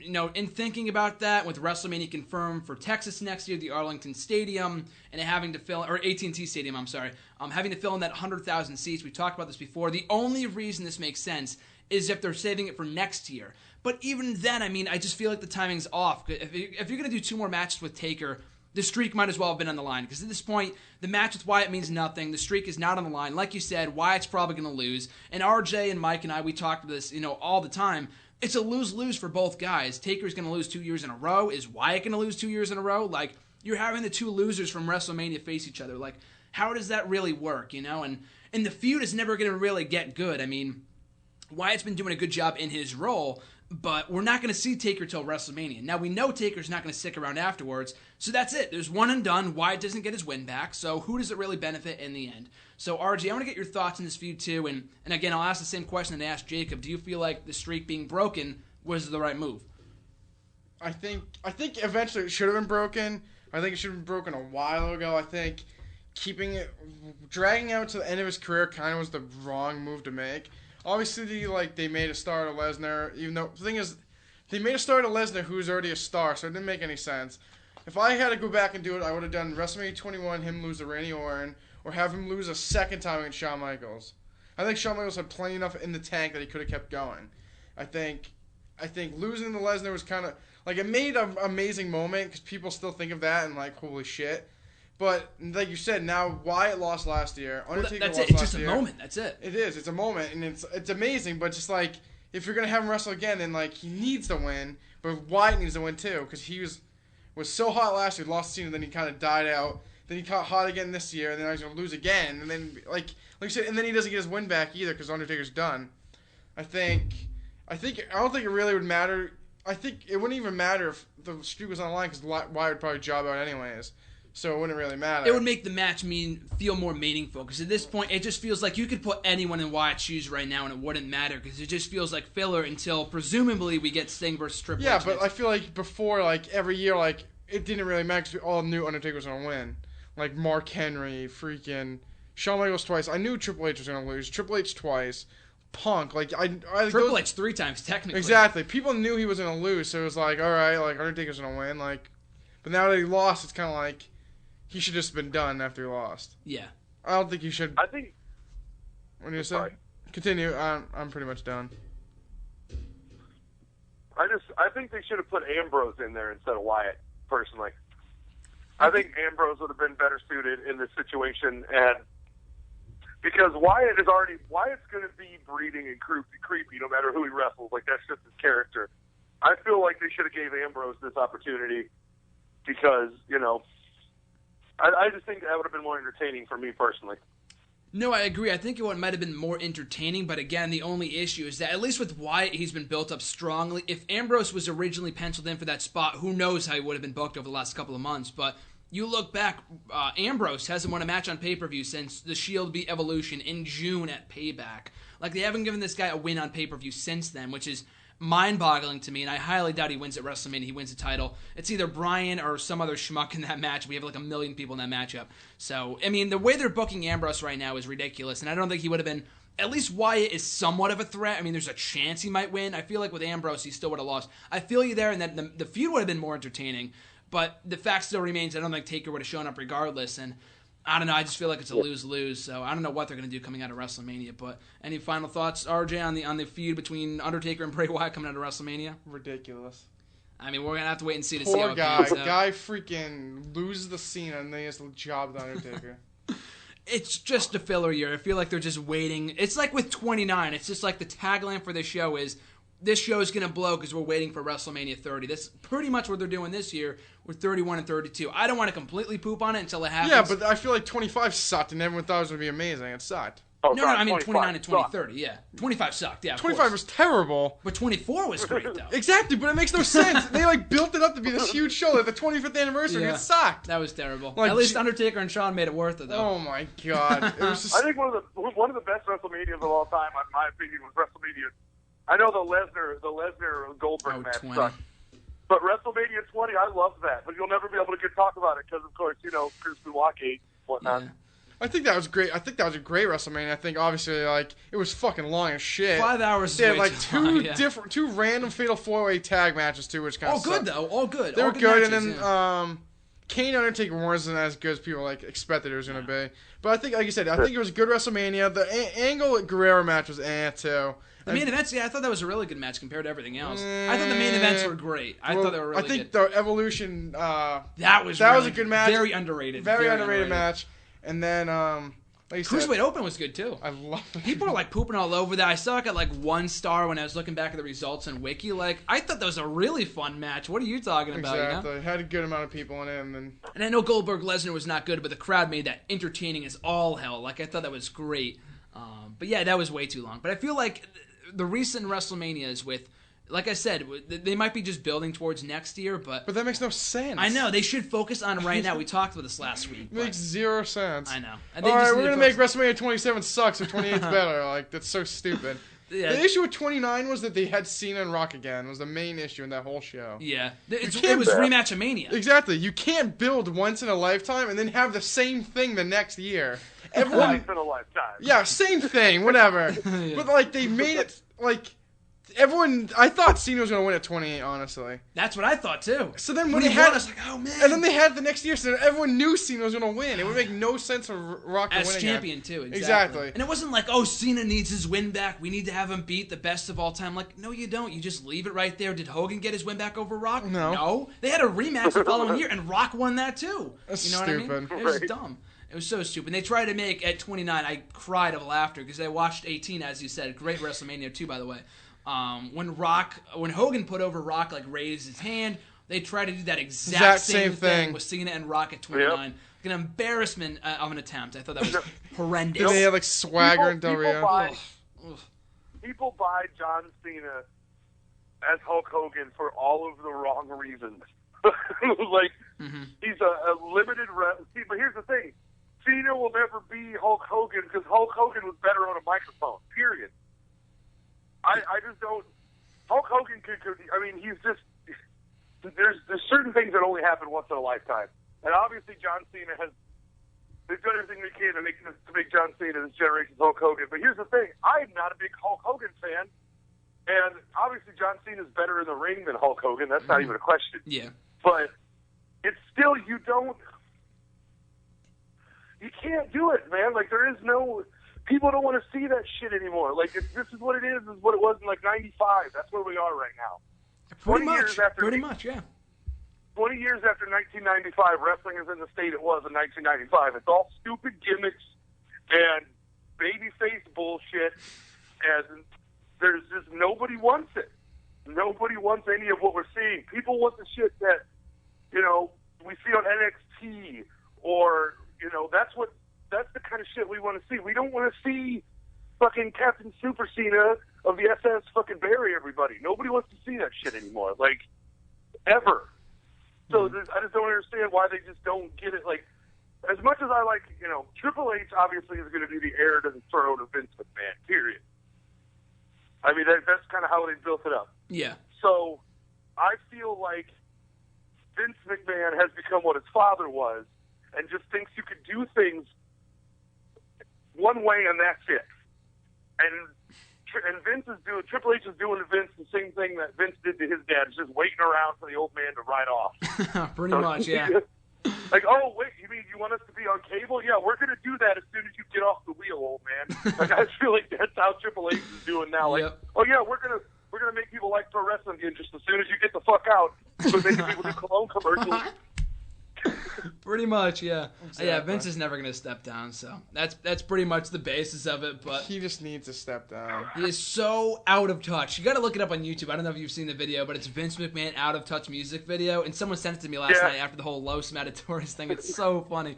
thinking about that, with WrestleMania confirmed for Texas next year, the Arlington Stadium, and having to fill, or AT&T Stadium, I'm sorry, having to fill in that 100,000 seats, we talked about this before. The only reason this makes sense is if they're saving it for next year. But even then, I mean, I just feel like the timing's off. If you're going to do 2 more matches with Taker, the streak might as well have been on the line, because at this point, the match with Wyatt means nothing. The streak is not on the line. Like you said, Wyatt's probably going to lose. And RJ and Mike and I, we talk about this, all the time. It's a lose-lose for both guys. Taker's going to lose 2 years in a row. Is Wyatt going to lose 2 years in a row? Like, you're having the 2 losers from WrestleMania face each other. Like, how does that really work, And the feud is never going to really get good. I mean, Wyatt's been doing a good job in his role, but we're not going to see Taker till WrestleMania. Now, we know Taker's not going to stick around afterwards, so that's it. There's one and done. Wyatt doesn't get his win back, so who does it really benefit in the end? So, RG, I want to get your thoughts on this feud, too, and again, I'll ask the same question that I asked Jacob. Do you feel like the streak being broken was the right move? I think eventually it should have been broken. I think it should have been broken a while ago. I think dragging out to the end of his career kind of was the wrong move to make. Obviously, they made a star of Lesnar, even though the thing is, they made a star of Lesnar who's already a star, so it didn't make any sense. If I had to go back and do it, I would have done WrestleMania 21, him lose to Randy Orton, or have him lose a second time against Shawn Michaels. I think Shawn Michaels had plenty enough in the tank that he could have kept going. I think losing to Lesnar was kind of, it made an amazing moment, because people still think of that and holy shit. But, like you said, now Wyatt lost last year. Undertaker that's lost it. It's last just year. A moment. That's it. It is. It's a moment, and it's amazing. But just if you're gonna have him wrestle again, then he needs to win. But Wyatt needs to win too, because he was so hot last year, lost Cena, then he kind of died out. Then he got hot again this year, and then he's gonna lose again, and then like you said, and then he doesn't get his win back either because Undertaker's done. I don't think it really would matter. I think it wouldn't even matter if the streak was on the line because Wyatt would probably job out anyways. So it wouldn't really matter. It would make the match feel more meaningful because at this point it just feels like you could put anyone in Wyatt's shoes right now and it wouldn't matter because it just feels like filler until presumably we get Sting versus Triple H. Yeah, but I feel like before, every year, it didn't really matter because we all knew Undertaker was going to win. Like Mark Henry, freaking Shawn Michaels twice. I knew Triple H was going to lose. Triple H twice. Punk. Triple H 3 times, technically. Exactly. People knew he was going to lose, so it was all right, Undertaker's going to win. But now that he lost, it's kind of he should just have been done after he lost. Yeah. I don't think he should. I think. What do you say? Continue. I'm pretty much done. I think they should have put Ambrose in there instead of Wyatt, personally. I think Ambrose would have been better suited in this situation, and because Wyatt's going to be breeding and creepy no matter who he wrestles. That's just his character. I feel like they should have gave Ambrose this opportunity because, I just think that would have been more entertaining for me personally. No, I agree. I think it might have been more entertaining, but again, the only issue is that at least with Wyatt, he's been built up strongly. If Ambrose was originally penciled in for that spot, who knows how he would have been booked over the last couple of months. But you look back, Ambrose hasn't won a match on pay-per-view since the Shield beat Evolution in June at Payback. They haven't given this guy a win on pay-per-view since then, which is mind-boggling to me, and I highly doubt he wins at WrestleMania. He wins the title. It's either Bryan or some other schmuck in that match. We have 1 million people in that matchup. So, the way they're booking Ambrose right now is ridiculous, and I don't think he would have been... At least Wyatt is somewhat of a threat. There's a chance he might win. I feel like with Ambrose, he still would have lost. I feel you there, and that the feud would have been more entertaining, but the fact still remains I don't think Taker would have shown up regardless, and I don't know. I just feel like it's a lose-lose, so I don't know what they're going to do coming out of WrestleMania. But any final thoughts, RJ, on the feud between Undertaker and Bray Wyatt coming out of WrestleMania? Ridiculous. We're going to have to wait and see to Poor see how it pans out. Guy freaking loses the Cena and then he has to job the Undertaker. It's just a filler year. I feel like they're just waiting. It's like with 29. It's just like the tagline for this show is, this show is going to blow because we're waiting for WrestleMania 30. That's pretty much what they're doing this year with 31 and 32. I don't want to completely poop on it until it happens. Yeah, but I feel like 25 sucked and everyone thought it was going to be amazing. It sucked. Oh, no, I mean 29 and 30, yeah. 25 sucked, yeah. 25 was terrible. But 24 was great, though. Exactly, but it makes no sense. They built it up to be this huge show, the 25th anniversary, and it sucked. That was terrible. At least Undertaker and Shawn made it worth it, though. Oh my god. It was just... I think one of the best WrestleManias of all time, in my opinion, was WrestleMania. I know the Lesnar Goldberg match sucked. But WrestleMania 20, I love that. But you'll never be able to talk about it because, of course, Chris Benoit and whatnot. Yeah. I think that was great. I think that was a great WrestleMania. I think obviously like it was fucking long as shit. 5 hours. They had way like too long, yeah. two random fatal 4-way tag matches too, which kind of all good though. All good. They all were good. good, Matches, and then yeah. Kane Undertaker wasn't as good as people like expected it was gonna be. But I think, like you said, I think it was a good WrestleMania. The Angle Guerrero match was too. The main events, yeah, I thought that was a really good match compared to everything else. I thought the main events were great. I thought they were really good. I think the Evolution. That was a good match. Very underrated. Very underrated match. And then, like you said, Cruiserweight Open was good too. I love it. People are like pooping all over that. I saw it got like 1 star when I was looking back at the results on Wiki. Like, I thought that was a really fun match. What are you talking about? Exactly. You know? Had a good amount of people in it, and I know Goldberg Lesnar was not good, but the crowd made that entertaining as all hell. Like, I thought that was great. But yeah, that was way too long. But I feel like the recent WrestleManias with, like I said, they might be just building towards next year, but that makes no sense. I know they should focus on right now. We talked about this last week. It makes zero sense. I know. All right, we're gonna make WrestleMania 27 suck, so 28's better. Like that's so stupid. Yeah. The issue with 29 was that they had Cena and Rock again. Was the main issue in that whole show. Yeah, it was rematch of Mania. Exactly. You can't build once in a lifetime and then have the same thing the next year. Once in a lifetime. Yeah, same thing. Whatever. Yeah. But like they made it like. Everyone, I thought Cena was going to win at 28, honestly. That's what I thought, too. So then when they he had won, I was like, oh, man. And then they had the next year, so everyone knew Cena was going to win. It would make no sense for Rock to win as again. champion, too. Exactly. And it wasn't like, oh, Cena needs his win back. We need to have him beat the best of all time. Like, no, you don't. You just leave it right there. Did Hogan get his win back over Rock? No. They had a rematch the following year, and Rock won that, too. That's you know stupid. what I mean? It was dumb. It was so stupid. And they tried to make, at 29, I cried of laughter, because I watched 18, as you said. Great WrestleMania, too, by the way. When Hogan put over Rock, like raised his hand, they tried to do that exact same thing with Cena and Rock at 29. Yep. An embarrassment of an attempt. I thought that was horrendous. They had like swagger and WWE. People buy John Cena as Hulk Hogan for all of the wrong reasons. He's a limited See, but here's the thing: Cena will never be Hulk Hogan because Hulk Hogan was better on a microphone. Period. I just don't. Hulk Hogan could. I mean, he's just. There's certain things that only happen once in a lifetime, and obviously John Cena has. They've done everything they can to make John Cena this generation's Hulk Hogan. But here's the thing: I'm not a big Hulk Hogan fan, and obviously John Cena's better in the ring than Hulk Hogan. That's not even a question. Yeah. But it's still you can't do it, man. Like there is no. People don't want to see that shit anymore. Like, if this is what it is what it was in, like, 95. That's where we are right now. Pretty much, yeah. 20 years after 1995, wrestling is in the state it was in 1995. It's all stupid gimmicks and babyface bullshit, and there's just nobody wants it. Nobody wants any of what we're seeing. People want the shit that, we see on NXT or, that's the kind of shit we want to see. We don't want to see fucking Captain Super Cena of the SS fucking bury everybody. Nobody wants to see that shit anymore, like, ever. So I just don't understand why they just don't get it. Like, as much as I like, Triple H obviously is going to be the heir to the throne of Vince McMahon, period. I mean, that's kind of how they built it up. Yeah. So I feel like Vince McMahon has become what his father was and just thinks you could do things one way and that's it. And Vince is doing, Triple H is doing to Vince the same thing that Vince did to his dad, just waiting around for the old man to ride off. Pretty much, yeah. Like, oh, wait, you mean you want us to be on cable? Yeah, we're going to do that as soon as you get off the wheel, old man. Like, I feel like that's how Triple H is doing now. Like, oh, yeah, we're going to make people like pro wrestling again just as soon as you get the fuck out. We're making people do cologne commercials. Pretty much, yeah. Exactly. Yeah, Vince is never going to step down, so that's pretty much the basis of it. But he just needs to step down. He is so out of touch. You got to look it up on YouTube. I don't know if you've seen the video, but it's Vince McMahon out of touch music video, and someone sent it to me last night after the whole Los Matadores thing. It's so funny.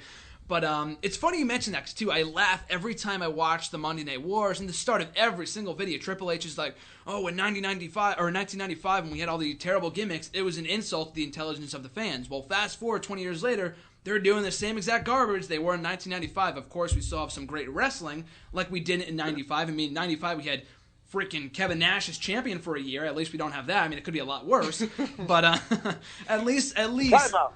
But it's funny you mentioned that, too. I laugh every time I watch the Monday Night Wars. And the start of every single video, Triple H is like, oh, in 1995, when we had all the terrible gimmicks, it was an insult to the intelligence of the fans. Well, fast forward 20 years later, they're doing the same exact garbage they were in 1995. Of course, we still have some great wrestling like we did in 95. I mean, in 95, we had freaking Kevin Nash is champion for a year. At least we don't have that. I mean, it could be a lot worse. But at least. Time out.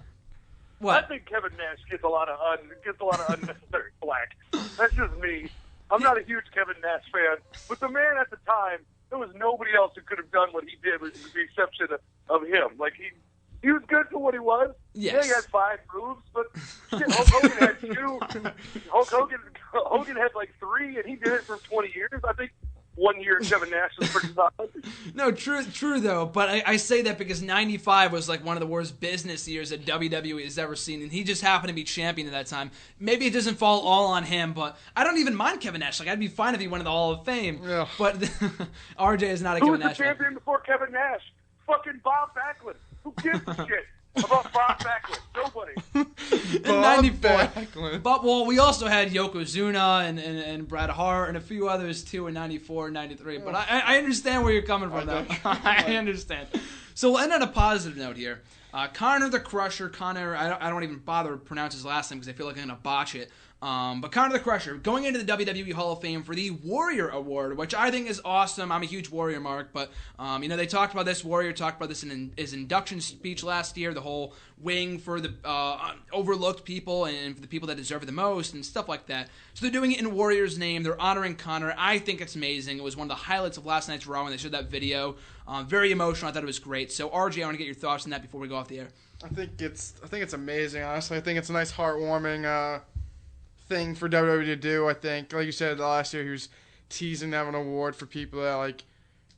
What? I think Kevin Nash gets a lot of unnecessary flack. That's just me. I'm not a huge Kevin Nash fan, but the man at the time, there was nobody else who could have done what he did, with the exception of him. Like he was good for what he was. Yes. Yeah, he had 5 moves, but shit, Hulk Hogan had 2. Hogan had like 3, and he did it for 20 years. I think 1 year Kevin Nash was pretty solid. No, true though. But I say that because '95 was like one of the worst business years that WWE has ever seen, and he just happened to be champion at that time. Maybe it doesn't fall all on him, but I don't even mind Kevin Nash. Like, I'd be fine if he won the Hall of Fame. Yeah. But RJ is not a Who Kevin was Nash the champion before Kevin Nash? Fucking Bob Backlund. Who gives a shit about Bob Backlund? Nobody. In '94. Backlund. But we also had Yokozuna and Bret Hart and a few others too in '94 and '93. But I understand where you're coming from, though. I understand. So we'll end on a positive note here. Conor the Crusher, I don't even bother to pronounce his last name because I feel like I'm going to botch it. But Conor the Crusher going into the WWE Hall of Fame for the Warrior Award, which I think is awesome. I'm a huge Warrior mark, but they talked about this. Warrior talked about this in his induction speech last year. The whole wing for the overlooked people and for the people that deserve it the most and stuff like that. So they're doing it in Warrior's name. They're honoring Conor. I think it's amazing. It was one of the highlights of last night's Raw when they showed that video. Very emotional. I thought it was great. So RJ, I want to get your thoughts on that before we go off the air. I think it's amazing. Honestly, I think it's a nice, heartwarming thing for WWE to do. I think, like you said, last year he was teasing to have an award for people that like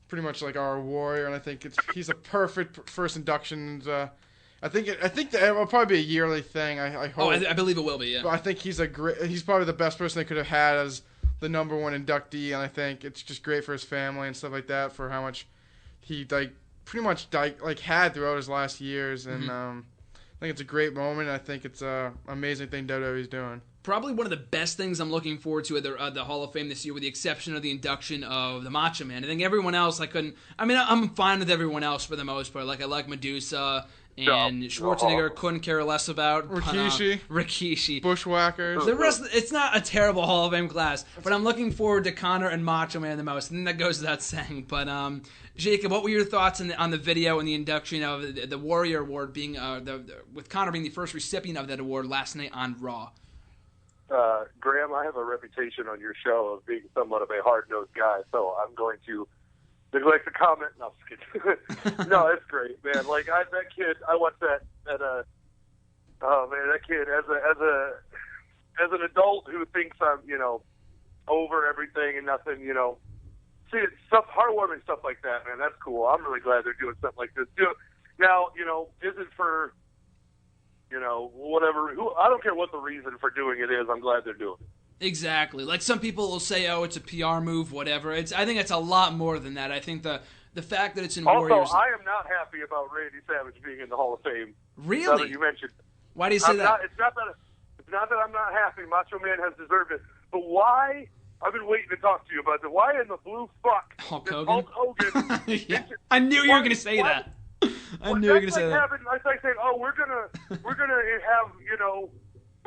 pretty much like are a warrior, and I think he's a perfect first induction. I think that it'll probably be a yearly thing. I hope. Oh, I believe it will be. Yeah. But I think he's probably the best person they could have had as the number 1 inductee, and I think it's just great for his family and stuff like that for how much he pretty much had throughout his last years, and I think it's a great moment. I think it's an amazing thing WWE's doing. Probably one of the best things I'm looking forward to at the Hall of Fame this year, with the exception of the induction of the Macho Man. I think everyone else I'm fine with everyone else for the most part. Like, I like Medusa and Schwarzenegger, couldn't care less about. Rikishi. Bushwhackers. The rest, it's not a terrible Hall of Fame class, but I'm looking forward to Conor and Macho Man the most. I think that goes without saying. But Jacob, what were your thoughts on the video and the induction of the Warrior Award being with Conor being the first recipient of that award last night on Raw? Graham, I have a reputation on your show of being somewhat of a hard-nosed guy, so I'm going to neglect to comment. No, I'm just kidding. No, it's great, man. Like, that kid, I watched that that kid as an adult who thinks I'm, over everything and nothing, see, it's stuff, heartwarming stuff like that, man. That's cool. I'm really glad they're doing something like this too. Now, is it for whatever. I don't care what the reason for doing it is. I'm glad they're doing it. Exactly. Like, some people will say, "Oh, it's a PR move," whatever. I think it's a lot more than that. I think the fact that it's in Warriors. Also, I am not happy about Randy Savage being in the Hall of Fame. Really? Now that you mentioned. Why do you say that? It's not that I'm not happy. Macho Man has deserved it, but why? I've been waiting to talk to you about that. Why in the blue fuck? Hulk Hogan. Hulk Hogan. Yeah. I knew you were going to say that. I knew you were going to say that. It's like saying, "Oh, we're gonna have, we're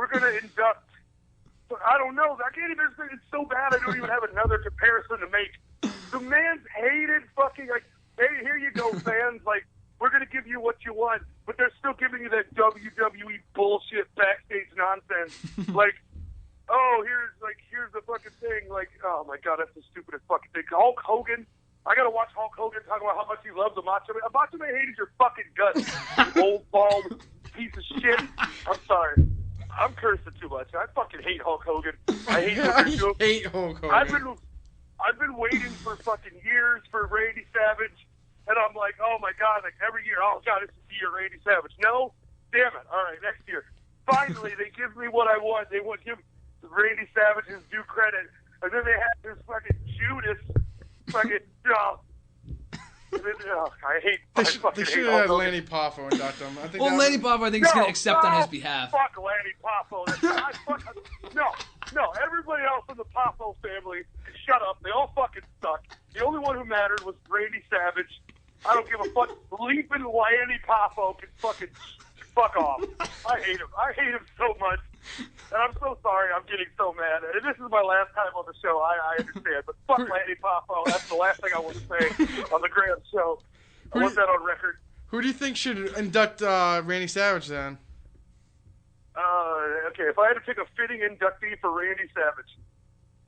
gonna induct." I don't know. I can't even. It's so bad. I don't even have another comparison to make. The man's hated fucking like. Hey, here you go, fans. Like, we're gonna give you what you want, but they're still giving you that WWE bullshit backstage nonsense. Like, oh, here's the fucking thing. Like, oh my god, that's the stupidest fucking thing. Hulk Hogan. I gotta watch Hulk Hogan talk about how much he loves the Macho Man. Macho Man hated your fucking guts, you old bald piece of shit. I'm sorry. I'm cursing too much. I fucking hate Hulk Hogan. I hate Hulk Hogan. I've been waiting for fucking years for Randy Savage, and I'm like, oh my god, like every year, oh god, this is the year Randy Savage. No, damn it. All right, next year. Finally, they give me what I want. They want to give Randy Savage his due credit, and then they have this fucking Judas. Fucking, I hate. They should have had Lanny Poffo induct him. Lanny Poffo, I think, is going to accept on his behalf. Fuck Lanny Poffo. No. Everybody else in the Poffo family, shut up. They all fucking suck. The only one who mattered was Randy Savage. I don't give a fuck. Leaping Lanny Poffo can fucking fuck off. I hate him. I hate him so much. And I'm so sorry. I'm getting so mad. And this is my last time on the show. I understand. But fuck Lanny Poffo. That's the last thing I want to say on the grand show. I want that on record. Who do you think should induct Randy Savage then? Okay, if I had to pick a fitting inductee for Randy Savage,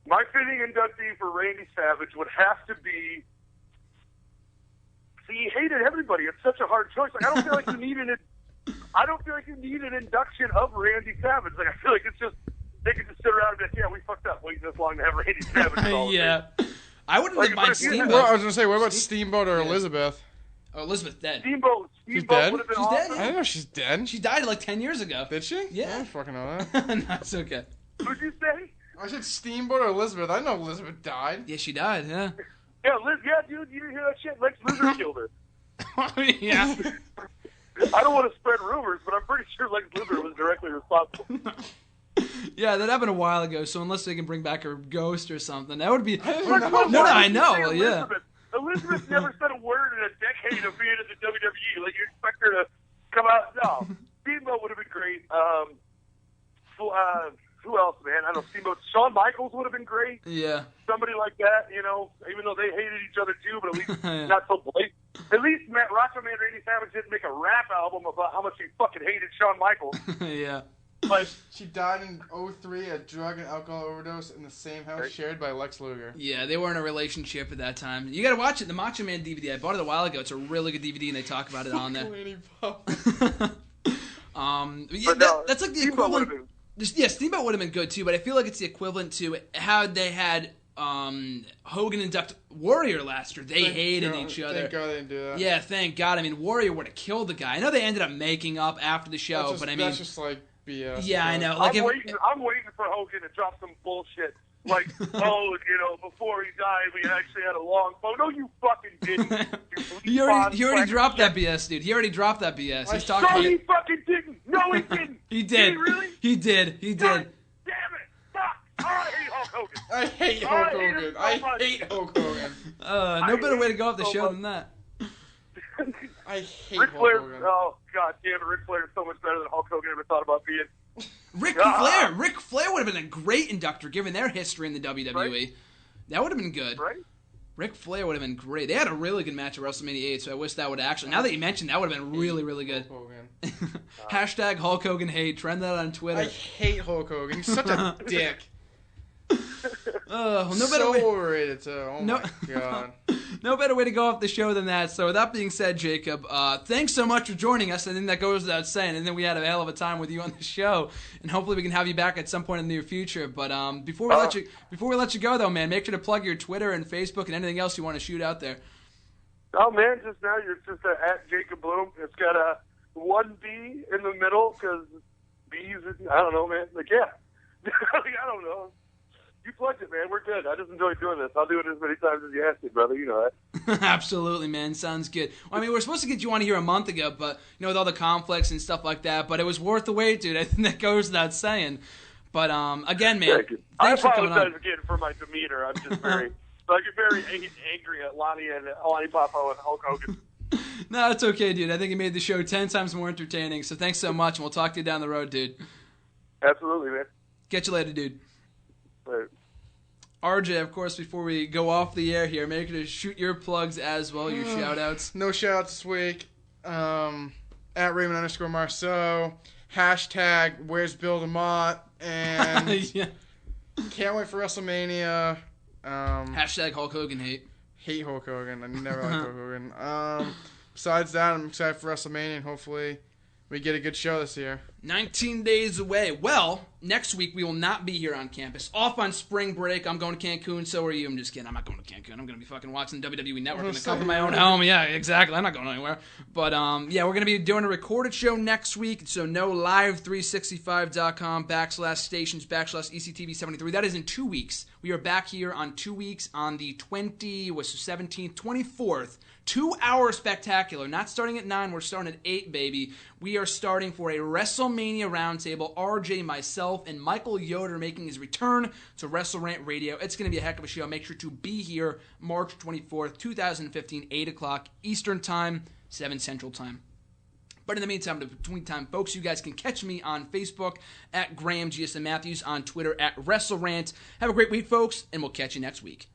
my fitting inductee for Randy Savage would have to be... See, he hated everybody. It's such a hard choice. Like, I don't feel like you need an induction of Randy Savage. Like, I feel like it's just, they could just sit around and be like, yeah, we fucked up waiting this long to have Randy Savage. Yeah. I wouldn't have mind Steamboat. Well, I was going to say, what about Steamboat or Elizabeth? Oh, Elizabeth dead. Steamboat dead? would have been She's awesome. dead? I don't know if she's dead. She died like 10 years ago. Did she? Yeah. I don't fucking know that. No, it's okay. Who'd you say? I said Steamboat or Elizabeth. I know Elizabeth died. Yeah, she died, yeah. Yeah, dude, you didn't hear that shit? Lex Luger killed her. Yeah. I don't want to spread rumors, but I'm pretty sure Lex Luger was directly responsible. Yeah, that happened a while ago, so unless they can bring back her ghost or something, that would be... No, I know, well, yeah. Elizabeth never said a word in a decade of being in the WWE. Like, you expect her to come out? No. Steamboat would have been great. Who else, man? I don't know. Steamboat. Shawn Michaels would have been great. Yeah. Somebody like that, you know, even though they hated each other too, but at least not so blatant. At least Macho Man Randy Savage didn't make a rap album about how much he fucking hated Shawn Michaels. Yeah. But She died in 2003 a drug and alcohol overdose in the same house shared by Lex Luger. Yeah, they were in a relationship at that time. You gotta watch it, the Macho Man DVD. I bought it a while ago. It's a really good DVD, and they talk about it on there. That's like the equivalent. Yeah, Steamboat would have been good too, but I feel like it's the equivalent to how they had Hogan induct Warrior last year. They hated each other. Thank God they didn't do that. Yeah, thank God. I mean, Warrior would have killed the guy. I know they ended up making up after the show, but I mean, that's just like BS. Yeah, I know. Like I'm waiting for Hogan to drop some bullshit. Like, oh, you know, before he died, we actually had a long phone. No, you fucking didn't. He already dropped that BS, dude. He already dropped that BS. He's talking No, about he it. fucking didn't. No, he didn't. He did. Did he really? He did. He God did. damn it. Fuck. I hate Hulk Hogan. I hate Hulk Hogan. I hate Hulk Hogan. No better way to go off the show than that. I hate Ric Hulk Flair. Hogan. Oh, God damn it. Ric Flair is so much better than Hulk Hogan ever thought about being. Ric Flair would have been a great inductor given their history in the WWE. Right? That would have been good. Right? Ric Flair would have been great. They had a really good match at WrestleMania 8, so I wish that would actually... Now that you mentioned, that would have been really, really good. Hulk Hogan. Hashtag Hulk Hogan hate. Trend that on Twitter. I hate Hulk Hogan. He's such a dick. No better So way... overrated too. Oh my God. No better way to go off the show than that. So with that being said, Jacob, thanks so much for joining us. I think that goes without saying. And then we had a hell of a time with you on the show, and hopefully we can have you back at some point in the near future. But before we let you go, though, man, make sure to plug your Twitter and Facebook and anything else you want to shoot out there. Oh, man, just now you're just at Jacob Bloom. It's got a 1B in the middle because B's, I don't know, man. Like, yeah. I don't know. You plugged it, man. We're good. I just enjoy doing this. I'll do it as many times as you ask me, brother. You know that. Absolutely, man. Sounds good. Well, I mean, we were supposed to get you on here a month ago, but, you know, with all the conflicts and stuff like that, but it was worth the wait, dude. I think that goes without saying. But, again, man, thanks for coming on. I apologize again for my demeanor. I'm just very, I get very angry at Lonnie Poffo and Hulk Hogan. No, it's okay, dude. I think it made the show 10 times more entertaining. So thanks so much, and we'll talk to you down the road, dude. Absolutely, man. Catch you later, dude. Later. RJ, of course, before we go off the air here, make sure to shoot your plugs as well, your shout-outs. No shout-outs this week. At Raymond_Marceau. Hashtag Where's Bill DeMott. And yeah. Can't wait for WrestleMania. Hashtag Hulk Hogan hate. Hate Hulk Hogan. I never liked Hulk Hogan. Besides that, I'm excited for WrestleMania, and hopefully we get a good show this year. 19 days away. Well, next week we will not be here on campus. Off on spring break. I'm going to Cancun. So are you. I'm just kidding. I'm not going to Cancun. I'm going to be fucking watching the WWE Network in the comfort of my own home. Yeah, exactly. I'm not going anywhere. But, yeah, we're going to be doing a recorded show next week. So no live365.com/stations/ECTV73. That is in 2 weeks. We are back here on 2 weeks on the 17th, 24th. 2-hour spectacular. Not starting at 9. We're starting at 8, baby. We are starting for a WrestleMania roundtable. RJ, myself, and Michael Yoder making his return to WrestleRant Radio. It's going to be a heck of a show. Make sure to be here March 24th, 2015, 8 o'clock Eastern Time, 7 Central Time. But in the meantime, folks, you guys can catch me on Facebook at Graham GSM Matthews, on Twitter at WrestleRant. Have a great week, folks, and we'll catch you next week.